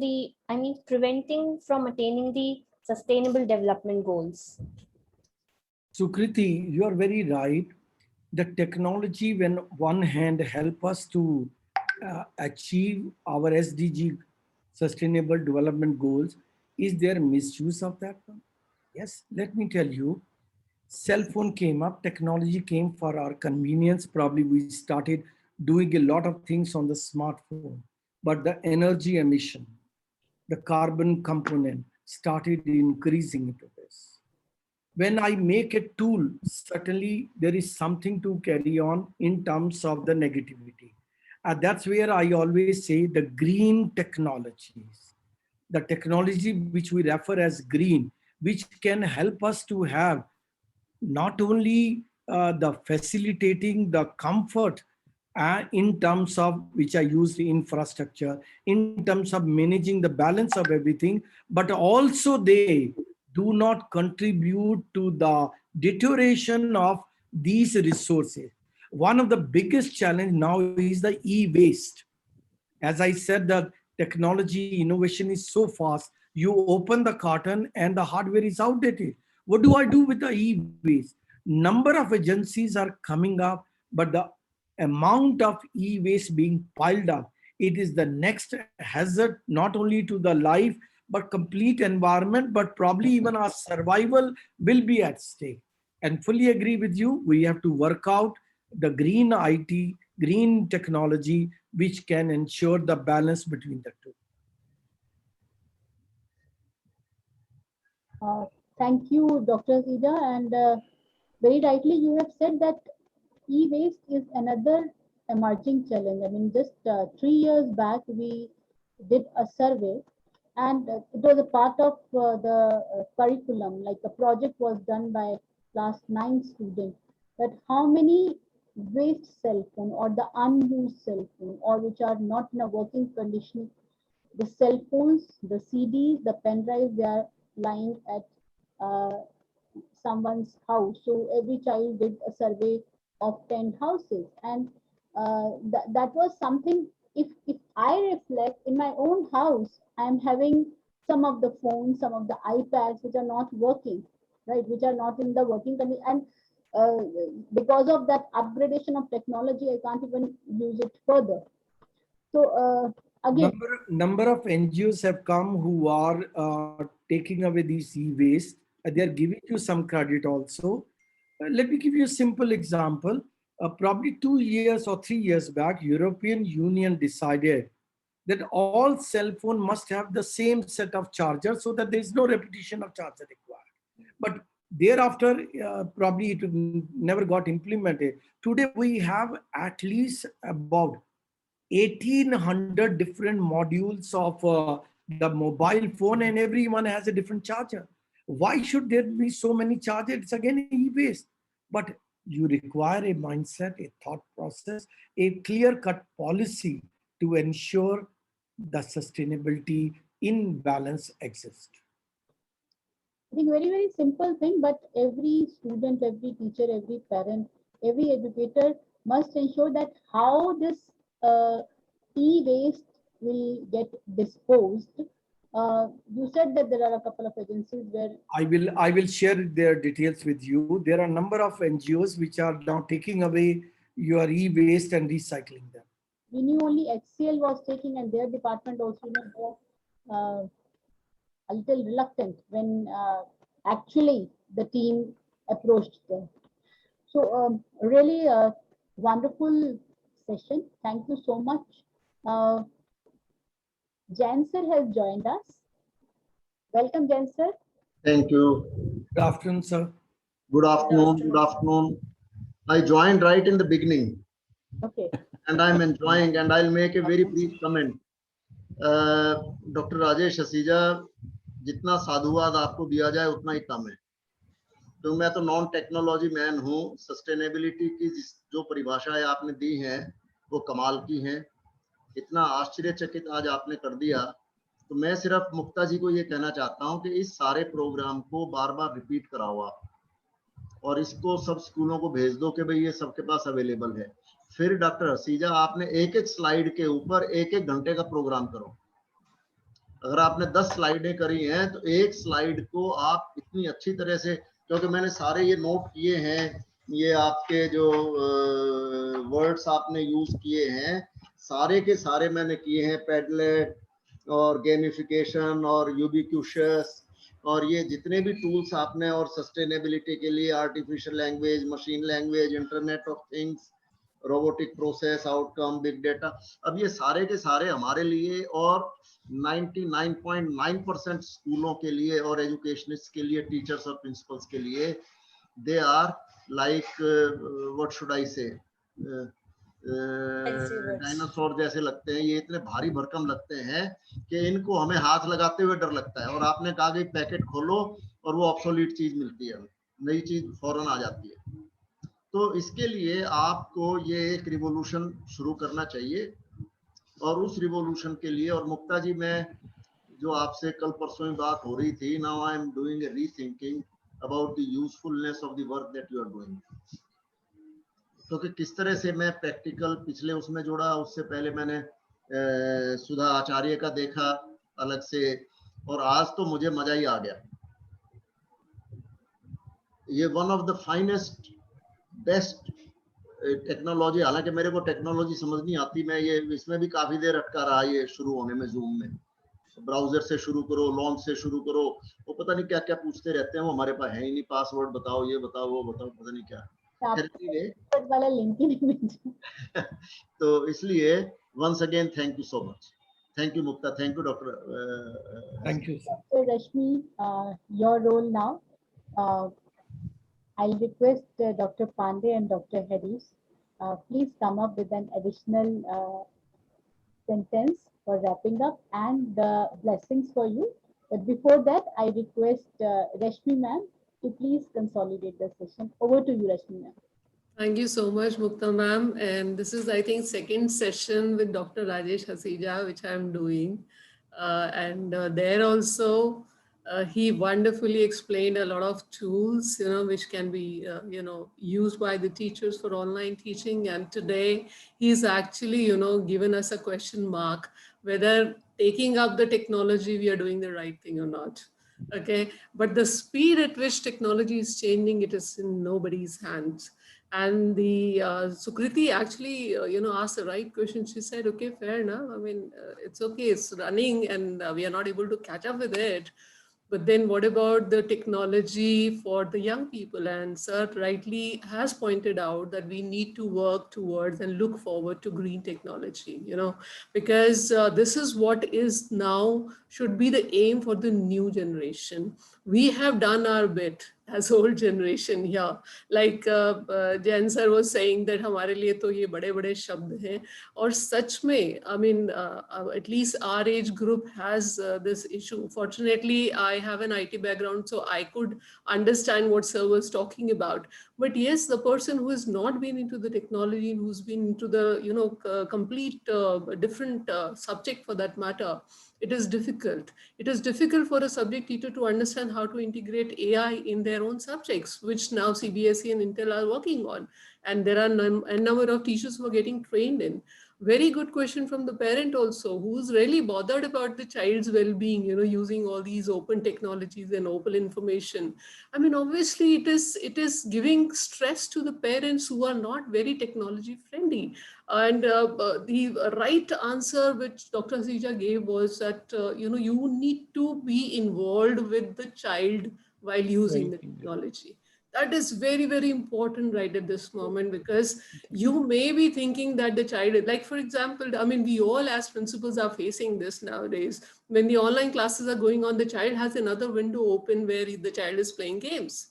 Speaker 8: preventing from attaining the Sustainable Development Goals.
Speaker 1: Sukriti, you are very right. The technology, when one hand help us to achieve our SDG, Sustainable Development Goals, is there misuse of that? Yes, let me tell you. Cell phone came up, technology came for our convenience. Probably we started doing a lot of things on the smartphone, but the energy emission, the carbon component started increasing into this. When I make a tool, certainly there is something to carry on in terms of the negativity. That's where I always say the green technologies, the technology which we refer as green, which can help us to have not only the facilitating the comfort in terms of which I use the infrastructure, in terms of managing the balance of everything, but also they do not contribute to the deterioration of these resources. One of the biggest challenge now is the e-waste. As I said, the technology innovation is so fast. You open the carton and the hardware is outdated. What do I do with the e-waste? Number of agencies are coming up, but the amount of e-waste being piled up, it is the next hazard, not only to the life, but complete environment, but probably even our survival will be at stake. And fully agree with you, we have to work out the green IT, green technology, which can ensure the balance between the two.
Speaker 4: Thank you, Dr. Asija. And very rightly, you have said that e-waste is another emerging challenge. I mean, just 3 years back, we did a survey, and it was a part of the curriculum, like a project was done by class 9 students, that how many waste cell phone or the unused cell phone or which are not in a working condition, the cell phones, the CDs, the pen drives, they are lying at someone's house. So every child did a survey of 10 houses, and that was something. If I reflect in my own house, I am having some of the phones, some of the iPads which are not working, right? Which are not in the working condition, and because of that upgradation of technology, I can't even use it further. So again,
Speaker 1: number of NGOs have come who are taking away these e-waste. They are giving you some credit also. Let me give you a simple example. Probably 2 years or 3 years back, European Union decided that all cell phone must have the same set of chargers so that there is no repetition of charger required. But thereafter, probably it never got implemented. Today, we have at least about 1,800 different modules of the mobile phone, and everyone has a different charger. Why should there be so many charges? It's again e-waste. But you require a mindset, a thought process, a clear-cut policy to ensure the sustainability in balance exists.
Speaker 4: I think very, very simple thing, but every student, every teacher, every parent, every educator must ensure that how this e-waste will get disposed. You said that there are a couple of agencies where
Speaker 1: I will share their details with you. There are a number of NGOs which are now taking away your e-waste and recycling them.
Speaker 4: we knew only HCL was taking, and their department also, were a little reluctant when actually the team approached them. So really a wonderful session. Thank you so much. Jan sir has joined us. Welcome, Jan sir.
Speaker 10: Thank you.
Speaker 1: Good afternoon, sir.
Speaker 10: Good afternoon. Good afternoon. I joined right in the beginning.
Speaker 4: Okay.
Speaker 10: And I'm enjoying, and I'll make a very brief comment. Dr. Rajesh Hasija, जितना साधुवाद आपको दिया जाए उतना ही कम है, तो मैं तो नॉन टेक्नोलॉजी मैन हूँ। सस्टेनेबिलिटी की जो परिभाषाएं आपने दी हैं वो कमाल की हैं, इतना आश्चर्यचकित आज आपने कर दिया। तो मैं सिर्फ मुक्ता जी को ये कहना चाहता हूँ कि इस सारे प्रोग्राम को बार बार रिपीट कराओ आप, और इसको सब स्कूलों को भेज दो कि भाई ये सबके पास अवेलेबल है। फिर डॉक्टर हसीजा, आपने एक एक स्लाइड के ऊपर एक एक घंटे का प्रोग्राम करो। अगर आपने 10 स्लाइडें करी हैं तो एक स्लाइड को आप इतनी अच्छी तरह से, क्योंकि मैंने सारे ये नोट किए हैं, ये आपके जो वर्ड्स आपने यूज किए हैं सारे के सारे मैंने किए हैं, पेडलेट और गेमिफिकेशन और यूबिक्यूशस, और ये जितने भी टूल्स आपने, और सस्टेनेबिलिटी के लिए artificial language, machine language, internet of things, robotic process, outcome, big data, अब ये सारे के सारे हमारे लिए और 99.9% स्कूलों के लिए और एजुकेशनिस्ट के लिए, टीचर्स और प्रिंसिपल्स के लिए, they are like what should I say, dinosaur जैसे लगते हैं। ये इतने भारी भरकम लगते हैं कि इनको हमें हाथ लगाते हुए डर लगता है। और आपने कहा कि पैकेट खोलो और वो ऑब्सोलीट चीज मिलती है, नई चीज फौरन आ जाती है। तो इसके लिए आपको ये एक रिवॉल्यूशन शुरू करना चाहिए, और उस रिवॉल्यूशन के लिए, और मुक्ता जी, मैं जो आपसे कल परसों में बात हो रही थी, now I am doing a rethinking about the usefulness of the work that you are doing. तो कि किस तरह से मैं प्रैक्टिकल पिछले उसमें जोड़ा, उससे पहले मैंने सुधा आचार्य का देखा अलग से, और आज तो मुझे मजा ही आ गया। ये one of the finest best technology, हालांकि मेरे को टेक्नोलॉजी समझ नहीं आती, मैं ये इसमें भी काफी देर अटका रहा ये शुरू होने में। जूम में ब्राउजर से शुरू करो, लॉन्च से शुरू करो, वो पता नहीं क्या क्या पूछते रहते हैं, वो हमारे पास है ही नहीं, पासवर्ड बताओ, ये बताओ, वो बताओ, पता नहीं क्या।
Speaker 4: वाला लिंक ही नहीं मिलता।
Speaker 10: तो इसलिए once again thank you so much. Thank you Mukta, thank you doctor.
Speaker 1: Thank you.
Speaker 4: So Rashmi, your role now. I'll request Dr. Pandey and Dr. Harris, please come up with an additional sentence for wrapping up and the blessings for you. But before that, I request Rashmi ma'am to please consolidate the session. Over to you, Rashmi ma'am.
Speaker 6: Thank you so much, Mukta ma'am. And this is, I think, second session with Dr. Rajesh Hasija, which I'm doing. There also, he wonderfully explained a lot of tools, which can be, used by the teachers for online teaching. And today he's actually, given us a question mark, whether taking up the technology, we are doing the right thing or not. Okay. But the speed at which technology is changing, it is in nobody's hands. And the Sukriti actually, asked the right question. She said, okay, fair enough. I mean, it's okay, it's running and we are not able to catch up with it. But then what about the technology for the young people? And Sir rightly has pointed out that we need to work towards and look forward to green technology, because this is what is now should be the aim for the new generation. We have done our bit as whole generation here. Like Jain sir was saying that हमारे लिए तो ये बड़े-बड़े शब्द हैं, और सच में, I mean, at least our age group has this issue. Fortunately, I have an IT background, so I could understand what sir was talking about. But yes, the person who has not been into the technology, who's been into the, you know, complete different subject for that matter, it is difficult. It is difficult for a subject teacher to understand how to integrate AI in their own subjects, which now CBSE and Intel are working on. And there are a number of teachers who are getting trained in. Very good question from the parent also, who's really bothered about the child's well-being, you know, using all these open technologies and open information. I mean, obviously it is giving stress to the parents who are not very technology friendly. And the right answer which Dr. Hasija gave was that, you know, you need to be involved with the child while using the technology. That is very, very important right at this moment, because you may be thinking that the child, like for example, I mean, we all as principals are facing this nowadays. When the online classes are going on, the child has another window open where the child is playing games,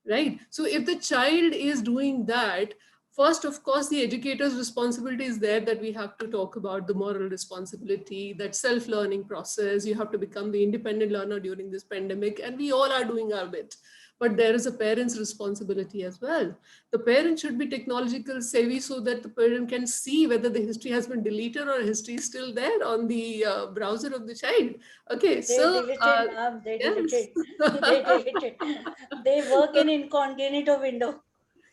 Speaker 6: right? So if the child is doing that, first, of course, the educator's responsibility is there, that we have to talk about the moral responsibility, that self-learning process. You have to become the independent learner during this pandemic, and we all are doing our bit. But there is a parent's responsibility as well. The parent should be technological savvy so that the parent can see whether the history has been deleted or history is still there on the browser of the child. Okay, so
Speaker 9: They deleted. They deleted. They work in incognito window.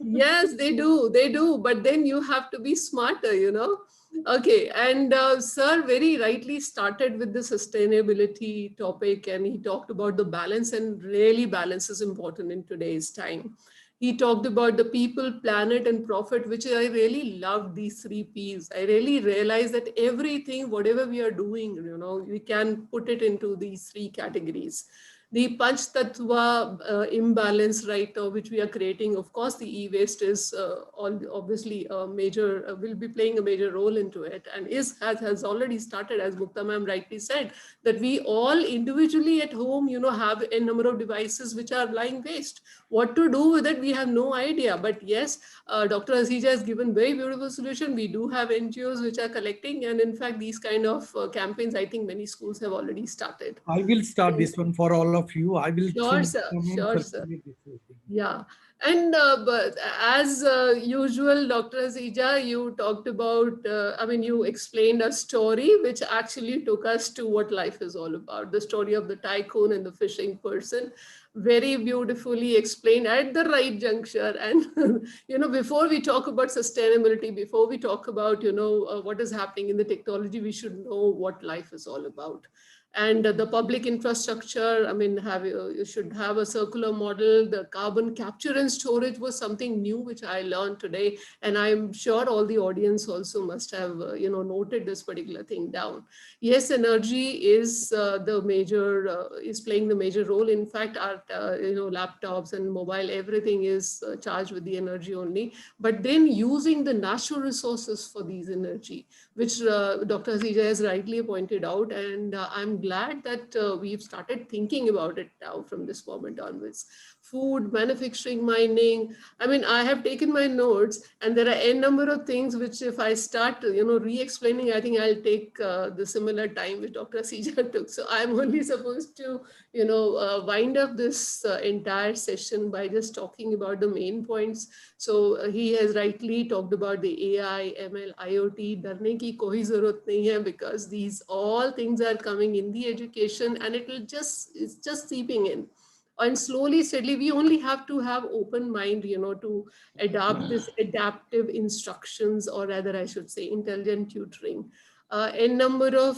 Speaker 6: Yes, they do. But then you have to be smarter, you know. Okay, and sir very rightly started with the sustainability topic, and he talked about the balance, and really balance is important in today's time. He talked about the people, planet, and profit, which I really loved, these 3 Ps. I really realized that everything, whatever we are doing, you know, we can put it into these 3 categories. The Panch Tattva imbalance right now, which we are creating, of course, the e-waste is obviously a major, will be playing a major role into it, and has already started, as Mukta ma'am rightly said, that we all individually at home, you know, have a number of devices which are lying waste. What to do with it, we have no idea. But yes, Dr. Hasija has given very beautiful solution. We do have NGOs which are collecting, and in fact, these kind of campaigns, I think many schools have already started.
Speaker 1: I will start this one for all of you. I will.
Speaker 6: Sure, sir. Sure, sir. Yeah. And but as usual, Dr. Hasija, you talked about, I mean, you explained a story which actually took us to what life is all about, the story of the tycoon and the fishing person. Very beautifully explained at the right juncture. And, you know, before we talk about sustainability, before we talk about, you know, what is happening in the technology, we should know what life is all about. And the public infrastructure, I mean, you should have a circular model. The carbon capture and storage was something new, which I learned today. And I'm sure all the audience also must have, you know, noted this particular thing down. Yes, energy is is playing the major role. In fact, our, you know, laptops and mobile, everything is charged with the energy only. But then using the natural resources for these energy, which Dr. Hasija has rightly pointed out. And I'm glad that we've started thinking about it now from this moment onwards. Food, manufacturing, mining. I mean, I have taken my notes, and there are a number of things which if I start, you know, re-explaining, I think I'll take the similar time which Dr. Hasija took. So I'm only supposed to, you know, wind up this entire session by just talking about the main points. So he has rightly talked about the AI, ML, IoT. Darne ki koi zarurat nahi hai, because these all things are coming in the education, and it's just seeping in. And slowly, steadily, we only have to have open mind, you know, to adopt this adaptive instructions, or rather, I should say, intelligent tutoring. A number of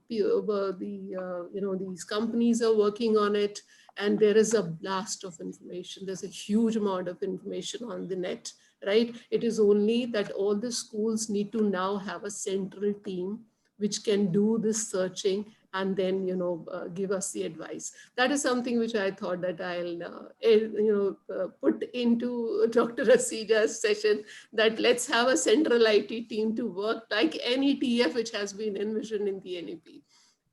Speaker 6: these companies are working on it, and there is a blast of information. There's a huge amount of information on the net, right? It is only that all the schools need to now have a central team which can do this searching and then, you know, give us the advice. That is something which I thought that I'll, put into Dr. Hasija's session, that let's have a central IT team to work like any TF which has been envisioned in the NEP.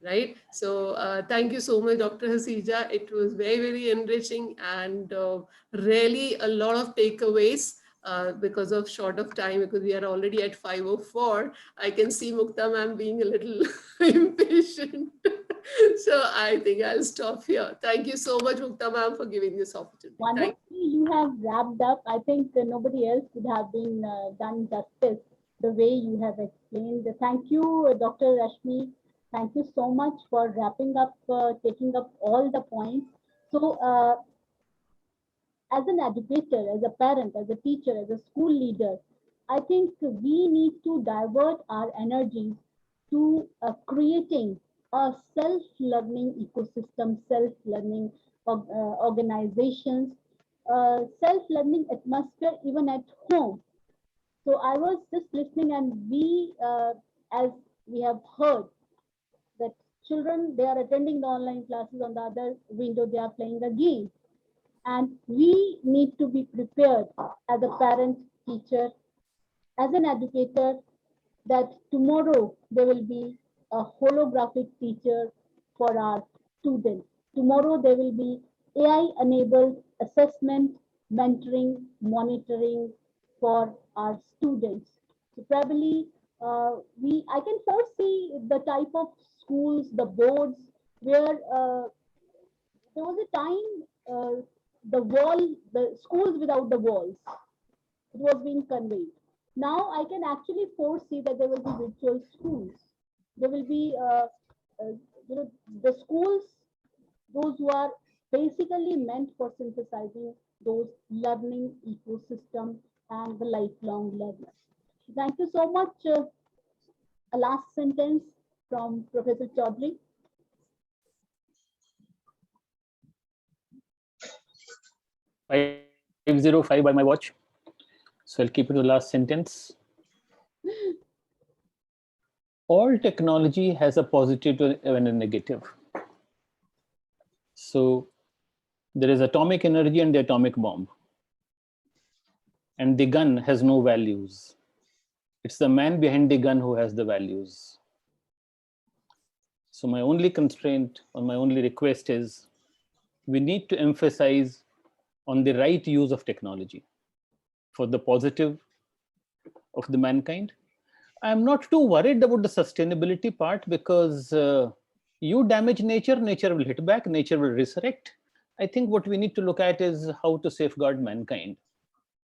Speaker 6: right? So thank you so much, Dr. Hasija. It was very, very enriching and really a lot of takeaways. Because of short of time, because we are already at 5:04, I can see Mukta ma'am being a little impatient. So I think I'll stop here. Thank you so much, Mukta ma'am, for giving this opportunity.
Speaker 4: Wonderfully, you have wrapped up. I think nobody else could have been done justice the way you have explained. Thank you, Dr. Rashmi. Thank you so much for wrapping up, taking up all the points. So, as an educator, as a parent, as a teacher, as a school leader, I think we need to divert our energies to creating a self-learning ecosystem, self-learning organizations, self-learning atmosphere even at home. So I was just listening, and we, as we have heard, that children, they are attending the online classes, on the other window they are playing a game. And we need to be prepared as a parent, teacher, as an educator, that tomorrow there will be a holographic teacher for our students. Tomorrow there will be AI-enabled assessment, mentoring, monitoring for our students. So probably I can foresee the type of schools, the boards, where there was a time the schools without the walls, it was being conveyed. Now I can actually foresee that there will be virtual schools. There will be, the schools, those who are basically meant for synthesizing those learning ecosystem and the lifelong learners. Thank you so much. A last sentence from Professor Chaudhary.
Speaker 11: 5:05 by my watch. So I'll keep it to the last sentence. All technology has a positive and a negative. So there is atomic energy and the atomic bomb. And the gun has no values. It's the man behind the gun who has the values. So my only constraint or my only request is we need to emphasize on the right use of technology for the positive of the mankind. I'm not too worried about the sustainability part, because you damage nature, nature will hit back, nature will resurrect. I think what we need to look at is how to safeguard mankind.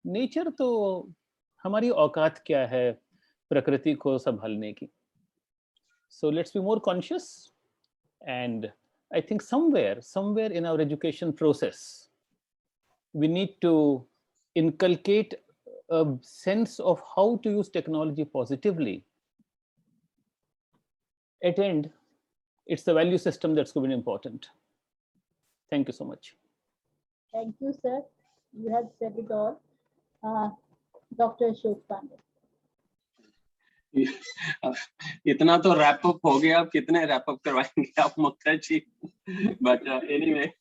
Speaker 11: Nature तो हमारी औकात क्या है प्रकृति को संभालने की. So let's be more conscious, and I think somewhere in our education process, we need to inculcate a sense of how to use technology positively. At end, it's the value system that's going to be important. Thank you so much.
Speaker 4: Thank you, sir. You have said it all. Dr. Ashok Pandey.
Speaker 2: इतना तो wrap up हो गया, अब कितने wrap up करवाएंगे आप मुक्ता जी? But anyway,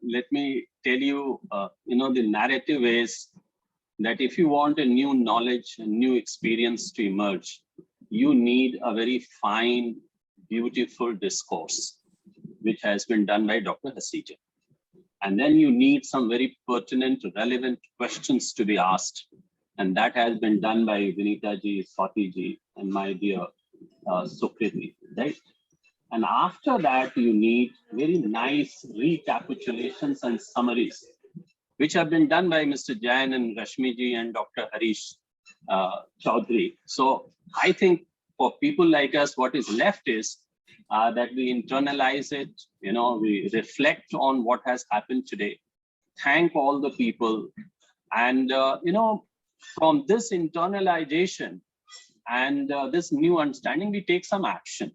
Speaker 2: let me tell you, the narrative is that if you want a new knowledge, a new experience to emerge, you need a very fine, beautiful discourse, which has been done by Dr. Hasija. And then you need some very pertinent, relevant questions to be asked. And that has been done by Vinita ji, Swati ji, and my dear Sukriti, right? And after that, you need very nice recapitulations and summaries, which have been done by Mr. Jain and Rashmi ji and Dr. Harish Chaudhary. So I think for people like us, what is left is that we internalize it, we reflect on what has happened today, thank all the people, and, from this internalization and this new understanding, we take some action.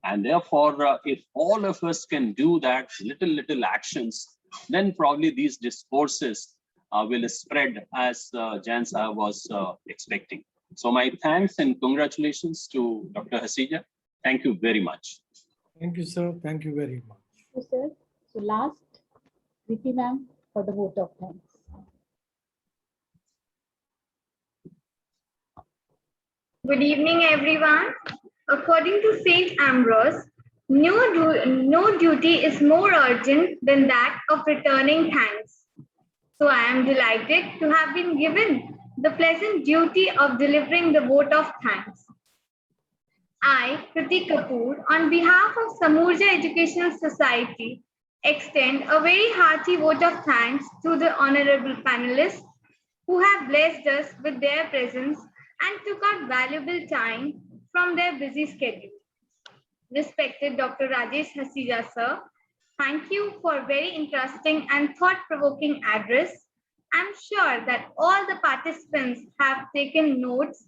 Speaker 2: And therefore, if all of us can do that, little actions, then probably these discourses will spread as Jain Sahab was expecting. So my thanks and congratulations to Dr. Hasija. Thank you very much.
Speaker 1: Thank you, sir. Thank you very much.
Speaker 4: Thank you, sir. So last, Preeti ma'am, for the vote of thanks.
Speaker 12: Good evening, everyone. According to St. Ambrose, No duty is more urgent than that of returning thanks. So I am delighted to have been given the pleasant duty of delivering the vote of thanks. I, Kriti Kapoor, on behalf of Samurja Educational Society, extend a very hearty vote of thanks to the honorable panelists who have blessed us with their presence and took out valuable time from their busy schedule. Respected Dr. Rajesh Hasija sir, thank you for a very interesting and thought-provoking address. I'm sure that all the participants have taken notes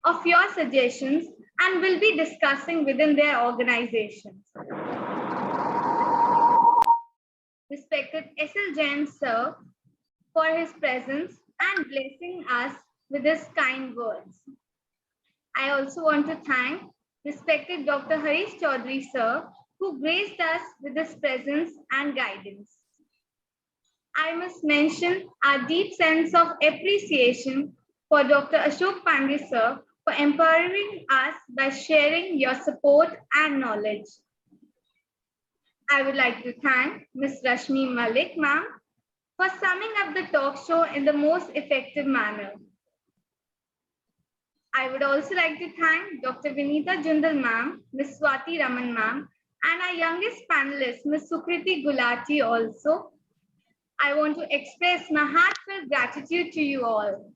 Speaker 12: of your suggestions and will be discussing within their organizations. Respected S.L. Jain sir, for his presence and blessing us with his kind words. I also want to thank respected Dr. Harish Chaudhary sir, who graced us with his presence and guidance. I must mention our deep sense of appreciation for Dr. Ashok Pandey sir for empowering us by sharing your support and knowledge. I would like to thank Ms. Rashmi Malik ma'am for summing up the talk show in the most effective manner. I would also like to thank Dr. Vinita Jundal ma'am, Ms. Swati Raman ma'am, and our youngest panelist, Ms. Sukriti Gulati also. I want to express my heartfelt gratitude to you all.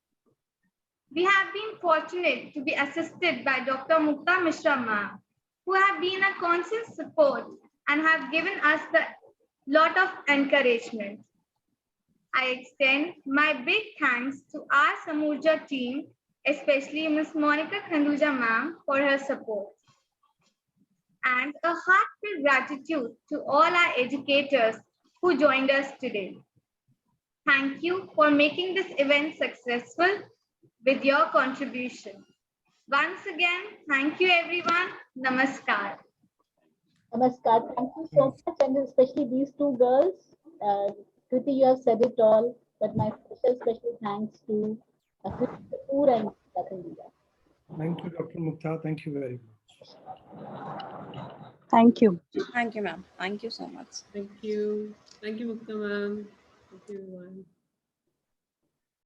Speaker 12: We have been fortunate to be assisted by Dr. Mukta Mishra ma'am, who have been a constant support and have given us a lot of encouragement. I extend my big thanks to our Samurja team, especially Ms. Monica Khanduja ma'am for her support. And a heartfelt gratitude to all our educators who joined us today. Thank you for making this event successful with your contribution. Once again, thank you everyone. Namaskar.
Speaker 4: Namaskar. Thank you so much, and especially these two girls. Kriti, you have said it all, but my special thanks to Kriti Kapoor and Khanduja.
Speaker 1: Thank you, Dr. Mukta. Thank you very much.
Speaker 7: Thank you. Thank you, ma'am. Thank you so much.
Speaker 6: Thank you. Thank you, Mukta ma'am. Thank you, everyone.